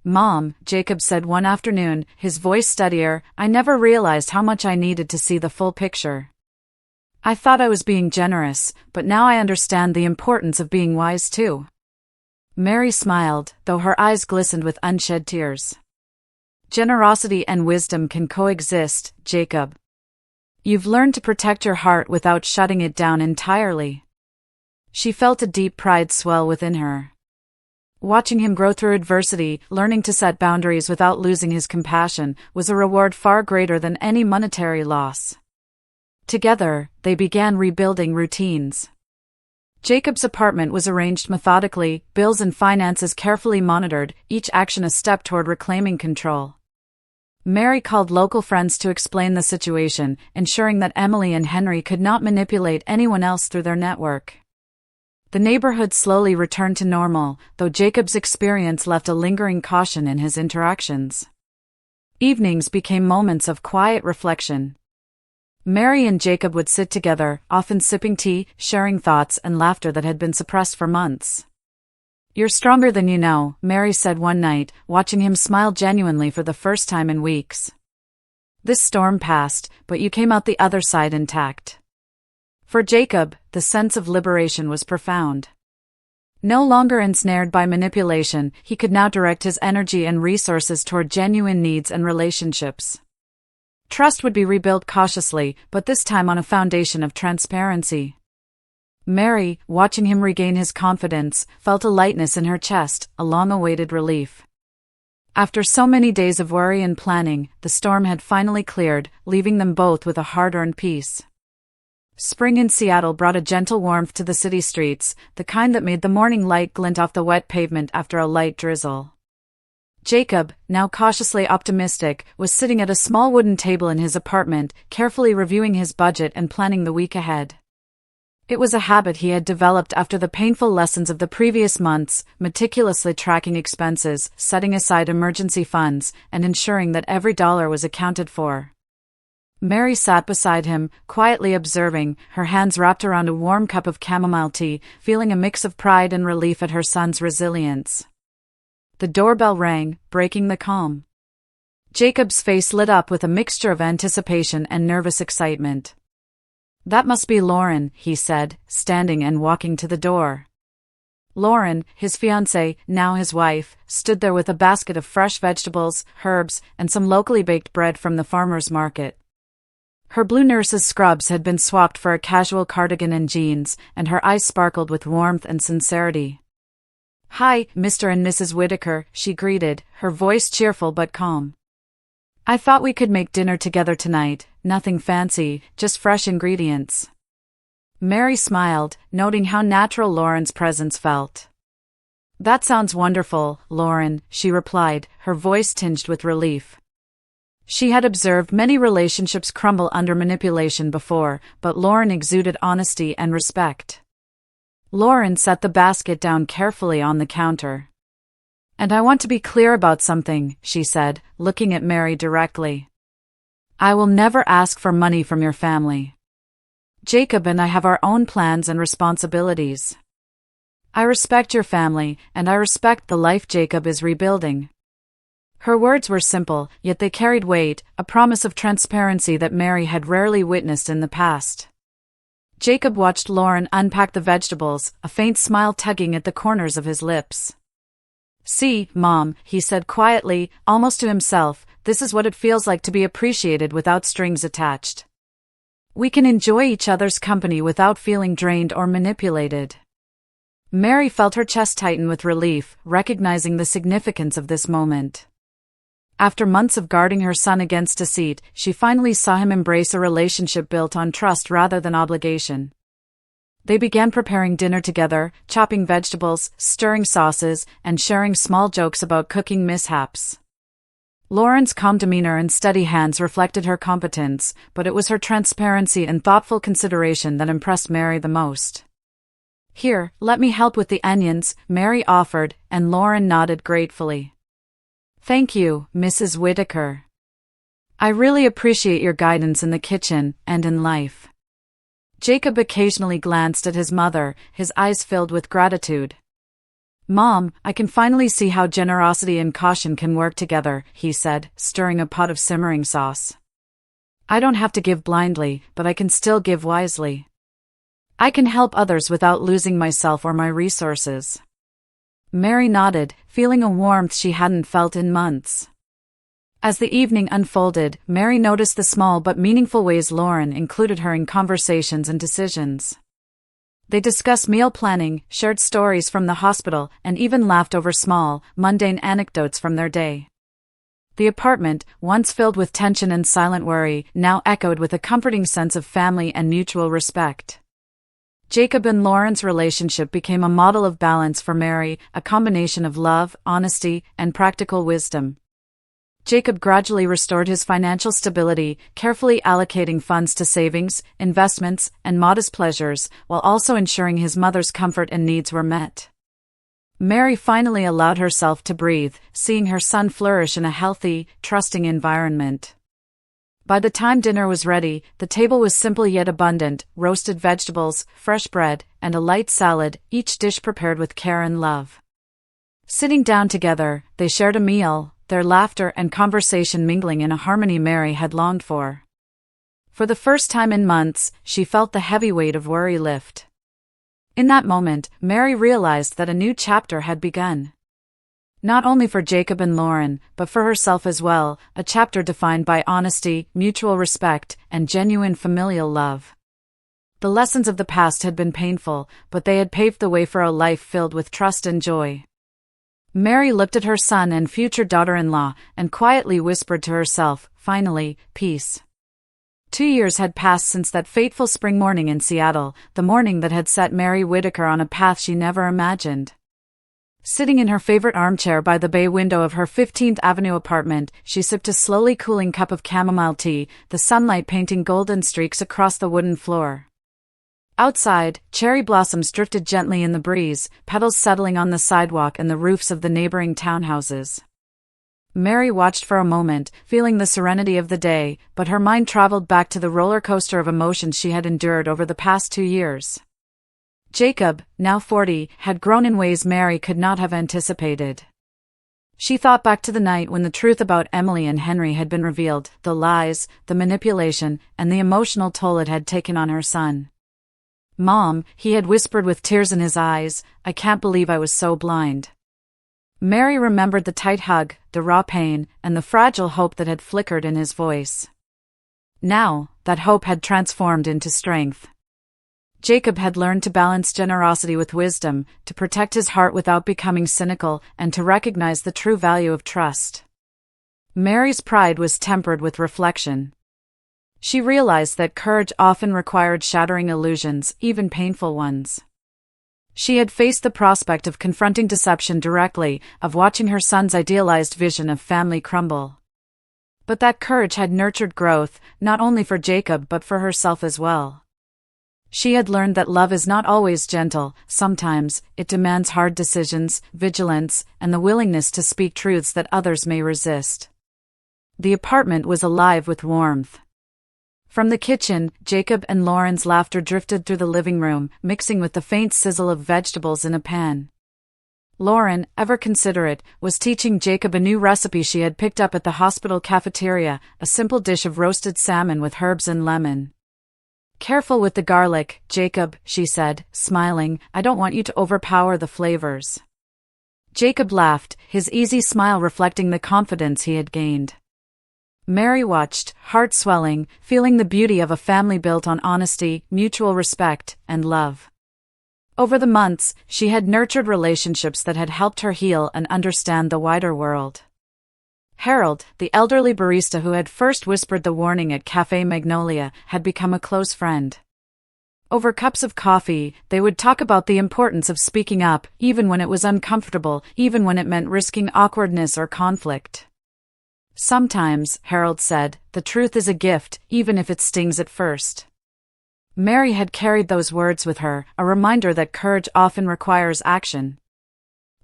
"Mom," Jacob said one afternoon, his voice steadier, "I never realized how much I needed to see the full picture. I thought I was being generous, but now I understand the importance of being wise too." Mary smiled, though her eyes glistened with unshed tears. "Generosity and wisdom can coexist, Jacob. You've learned to protect your heart without shutting it down entirely." She felt a deep pride swell within her. Watching him grow through adversity, learning to set boundaries without losing his compassion, was a reward far greater than any monetary loss. Together, they began rebuilding routines. Jacob's apartment was arranged methodically, bills and finances carefully monitored, each action a step toward reclaiming control. Mary called local friends to explain the situation, ensuring that Emily and Henry could not manipulate anyone else through their network. The neighborhood slowly returned to normal, though Jacob's experience left a lingering caution in his interactions. Evenings became moments of quiet reflection. Mary and Jacob would sit together, often sipping tea, sharing thoughts and laughter that had been suppressed for months. "You're stronger than you know," Mary said one night, watching him smile genuinely for the first time in weeks. "This storm passed, but you came out the other side intact." For Jacob, the sense of liberation was profound. No longer ensnared by manipulation, he could now direct his energy and resources toward genuine needs and relationships. Trust would be rebuilt cautiously, but this time on a foundation of transparency. Mary, watching him regain his confidence, felt a lightness in her chest, a long-awaited relief. After so many days of worry and planning, the storm had finally cleared, leaving them both with a hard-earned peace. Spring in Seattle brought a gentle warmth to the city streets, the kind that made the morning light glint off the wet pavement after a light drizzle. Jacob, now cautiously optimistic, was sitting at a small wooden table in his apartment, carefully reviewing his budget and planning the week ahead. It was a habit he had developed after the painful lessons of the previous months, meticulously tracking expenses, setting aside emergency funds, and ensuring that every dollar was accounted for. Mary sat beside him, quietly observing, her hands wrapped around a warm cup of chamomile tea, feeling a mix of pride and relief at her son's resilience. The doorbell rang, breaking the calm. Jacob's face lit up with a mixture of anticipation and nervous excitement. "That must be Lauren," he said, standing and walking to the door. Lauren, his fiancée, now his wife, stood there with a basket of fresh vegetables, herbs, and some locally baked bread from the farmer's market. Her blue nurse's scrubs had been swapped for a casual cardigan and jeans, and her eyes sparkled with warmth and sincerity. "Hi, Mr. and Mrs. Whitaker," she greeted, her voice cheerful but calm. "I thought we could make dinner together tonight, nothing fancy, just fresh ingredients." Mary smiled, noting how natural Lauren's presence felt. "That sounds wonderful, Lauren," she replied, her voice tinged with relief. She had observed many relationships crumble under manipulation before, but Lauren exuded honesty and respect. Lauren set the basket down carefully on the counter. "And I want to be clear about something," she said, looking at Mary directly. "I will never ask for money from your family. Jacob and I have our own plans and responsibilities. I respect your family, and I respect the life Jacob is rebuilding." Her words were simple, yet they carried weight, a promise of transparency that Mary had rarely witnessed in the past. Jacob watched Lauren unpack the vegetables, a faint smile tugging at the corners of his lips. "See, Mom," he said quietly, almost to himself, "this is what it feels like to be appreciated without strings attached. We can enjoy each other's company without feeling drained or manipulated." Mary felt her chest tighten with relief, recognizing the significance of this moment. After months of guarding her son against deceit, she finally saw him embrace a relationship built on trust rather than obligation. They began preparing dinner together, chopping vegetables, stirring sauces, and sharing small jokes about cooking mishaps. Lauren's calm demeanor and steady hands reflected her competence, but it was her transparency and thoughtful consideration that impressed Mary the most. "Here, let me help with the onions," Mary offered, and Lauren nodded gratefully. "Thank you, Mrs. Whitaker. I really appreciate your guidance in the kitchen and in life." Jacob occasionally glanced at his mother, his eyes filled with gratitude. "Mom, I can finally see how generosity and caution can work together," he said, stirring a pot of simmering sauce. "I don't have to give blindly, but I can still give wisely. I can help others without losing myself or my resources." Mary nodded, feeling a warmth she hadn't felt in months. As the evening unfolded, Mary noticed the small but meaningful ways Lauren included her in conversations and decisions. They discussed meal planning, shared stories from the hospital, and even laughed over small, mundane anecdotes from their day. The apartment, once filled with tension and silent worry, now echoed with a comforting sense of family and mutual respect. Jacob and Lauren's relationship became a model of balance for Mary, a combination of love, honesty, and practical wisdom. Jacob gradually restored his financial stability, carefully allocating funds to savings, investments, and modest pleasures, while also ensuring his mother's comfort and needs were met. Mary finally allowed herself to breathe, seeing her son flourish in a healthy, trusting environment. By the time dinner was ready, the table was simple yet abundant: roasted vegetables, fresh bread, and a light salad, each dish prepared with care and love. Sitting down together, they shared a meal, their laughter and conversation mingling in a harmony Mary had longed for. For the first time in months, she felt the heavy weight of worry lift. In that moment, Mary realized that a new chapter had begun. Not only for Jacob and Lauren, but for herself as well, a chapter defined by honesty, mutual respect, and genuine familial love. The lessons of the past had been painful, but they had paved the way for a life filled with trust and joy. Mary looked at her son and future daughter-in-law, and quietly whispered to herself, finally, peace. 2 years had passed since that fateful spring morning in Seattle, the morning that had set Mary Whitaker on a path she never imagined. Sitting in her favorite armchair by the bay window of her 15th Avenue apartment, she sipped a slowly cooling cup of chamomile tea, the sunlight painting golden streaks across the wooden floor. Outside, cherry blossoms drifted gently in the breeze, petals settling on the sidewalk and the roofs of the neighboring townhouses. Mary watched for a moment, feeling the serenity of the day, but her mind traveled back to the roller coaster of emotions she had endured over the past 2 years. Jacob, now 40, had grown in ways Mary could not have anticipated. She thought back to the night when the truth about Emily and Henry had been revealed, the lies, the manipulation, and the emotional toll it had taken on her son. "Mom," he had whispered with tears in his eyes, "I can't believe I was so blind." Mary remembered the tight hug, the raw pain, and the fragile hope that had flickered in his voice. Now, that hope had transformed into strength. Jacob had learned to balance generosity with wisdom, to protect his heart without becoming cynical, and to recognize the true value of trust. Mary's pride was tempered with reflection. She realized that courage often required shattering illusions, even painful ones. She had faced the prospect of confronting deception directly, of watching her son's idealized vision of family crumble. But that courage had nurtured growth, not only for Jacob but for herself as well. She had learned that love is not always gentle, sometimes it demands hard decisions, vigilance, and the willingness to speak truths that others may resist. The apartment was alive with warmth. From the kitchen, Jacob and Lauren's laughter drifted through the living room, mixing with the faint sizzle of vegetables in a pan. Lauren, ever considerate, was teaching Jacob a new recipe she had picked up at the hospital cafeteria, a simple dish of roasted salmon with herbs and lemon. "Careful with the garlic, Jacob," she said, smiling, "I don't want you to overpower the flavors." Jacob laughed, his easy smile reflecting the confidence he had gained. Mary watched, heart swelling, feeling the beauty of a family built on honesty, mutual respect, and love. Over the months, she had nurtured relationships that had helped her heal and understand the wider world. Harold, the elderly barista who had first whispered the warning at Café Magnolia, had become a close friend. Over cups of coffee, they would talk about the importance of speaking up, even when it was uncomfortable, even when it meant risking awkwardness or conflict. "Sometimes," Harold said, "the truth is a gift, even if it stings at first." Mary had carried those words with her, a reminder that courage often requires action.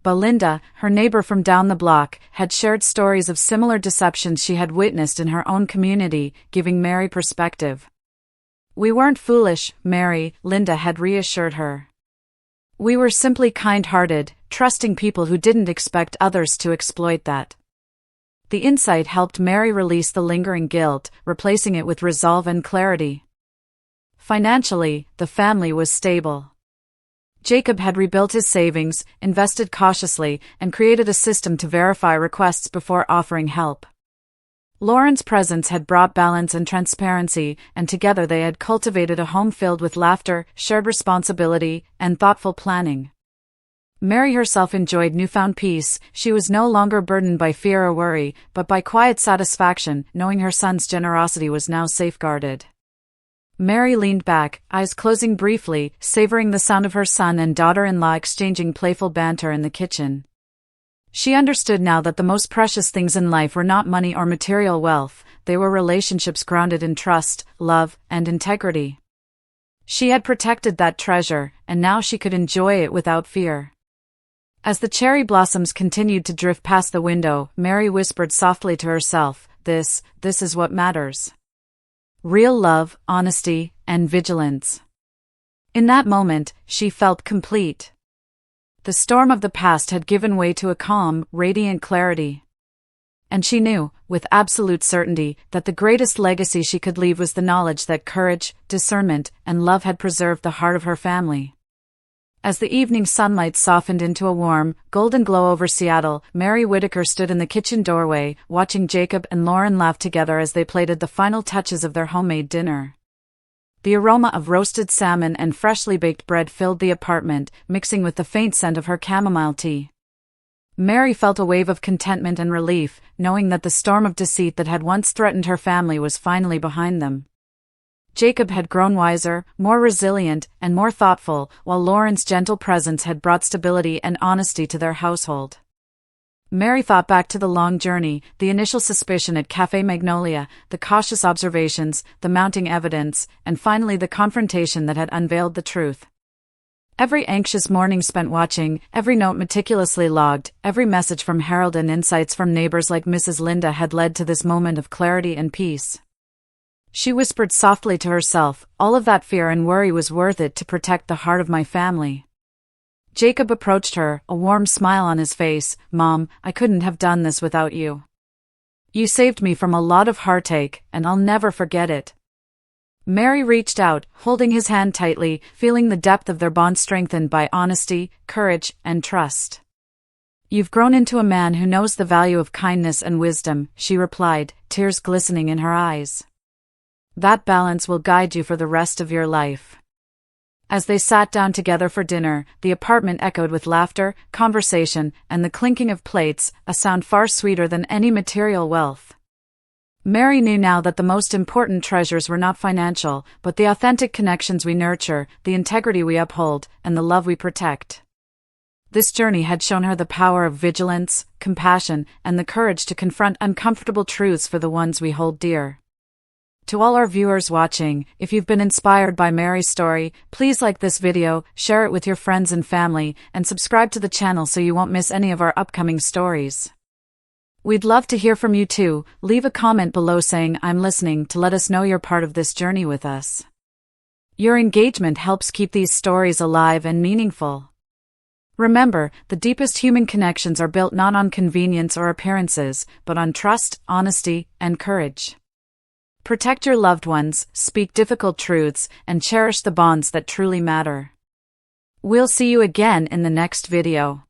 Belinda, her neighbor from down the block, had shared stories of similar deceptions she had witnessed in her own community, giving Mary perspective. "We weren't foolish, Mary," Linda had reassured her. "We were simply kind-hearted, trusting people who didn't expect others to exploit that." The insight helped Mary release the lingering guilt, replacing it with resolve and clarity. Financially, the family was stable. Jacob had rebuilt his savings, invested cautiously, and created a system to verify requests before offering help. Lauren's presence had brought balance and transparency, and together they had cultivated a home filled with laughter, shared responsibility, and thoughtful planning. Mary herself enjoyed newfound peace. She was no longer burdened by fear or worry, but by quiet satisfaction, knowing her son's generosity was now safeguarded. Mary leaned back, eyes closing briefly, savoring the sound of her son and daughter-in-law exchanging playful banter in the kitchen. She understood now that the most precious things in life were not money or material wealth, they were relationships grounded in trust, love, and integrity. She had protected that treasure, and now she could enjoy it without fear. As the cherry blossoms continued to drift past the window, Mary whispered softly to herself, This is what matters. Real love, honesty, and vigilance." In that moment, she felt complete. The storm of the past had given way to a calm, radiant clarity. And she knew, with absolute certainty, that the greatest legacy she could leave was the knowledge that courage, discernment, and love had preserved the heart of her family. As the evening sunlight softened into a warm, golden glow over Seattle, Mary Whitaker stood in the kitchen doorway, watching Jacob and Lauren laugh together as they plated the final touches of their homemade dinner. The aroma of roasted salmon and freshly baked bread filled the apartment, mixing with the faint scent of her chamomile tea. Mary felt a wave of contentment and relief, knowing that the storm of deceit that had once threatened her family was finally behind them. Jacob had grown wiser, more resilient, and more thoughtful, while Lauren's gentle presence had brought stability and honesty to their household. Mary thought back to the long journey, the initial suspicion at Café Magnolia, the cautious observations, the mounting evidence, and finally the confrontation that had unveiled the truth. Every anxious morning spent watching, every note meticulously logged, every message from Harold and insights from neighbors like Mrs. Linda had led to this moment of clarity and peace. She whispered softly to herself, "All of that fear and worry was worth it to protect the heart of my family." Jacob approached her, a warm smile on his face. "Mom, I couldn't have done this without you. You saved me from a lot of heartache, and I'll never forget it." Mary reached out, holding his hand tightly, feeling the depth of their bond strengthened by honesty, courage, and trust. "You've grown into a man who knows the value of kindness and wisdom," she replied, tears glistening in her eyes. "That balance will guide you for the rest of your life." As they sat down together for dinner, the apartment echoed with laughter, conversation, and the clinking of plates, a sound far sweeter than any material wealth. Mary knew now that the most important treasures were not financial, but the authentic connections we nurture, the integrity we uphold, and the love we protect. This journey had shown her the power of vigilance, compassion, and the courage to confront uncomfortable truths for the ones we hold dear. To all our viewers watching, if you've been inspired by Mary's story, please like this video, share it with your friends and family, and subscribe to the channel so you won't miss any of our upcoming stories. We'd love to hear from you too. Leave a comment below saying "I'm listening" to let us know you're part of this journey with us. Your engagement helps keep these stories alive and meaningful. Remember, the deepest human connections are built not on convenience or appearances, but on trust, honesty, and courage. Protect your loved ones, speak difficult truths, and cherish the bonds that truly matter. We'll see you again in the next video.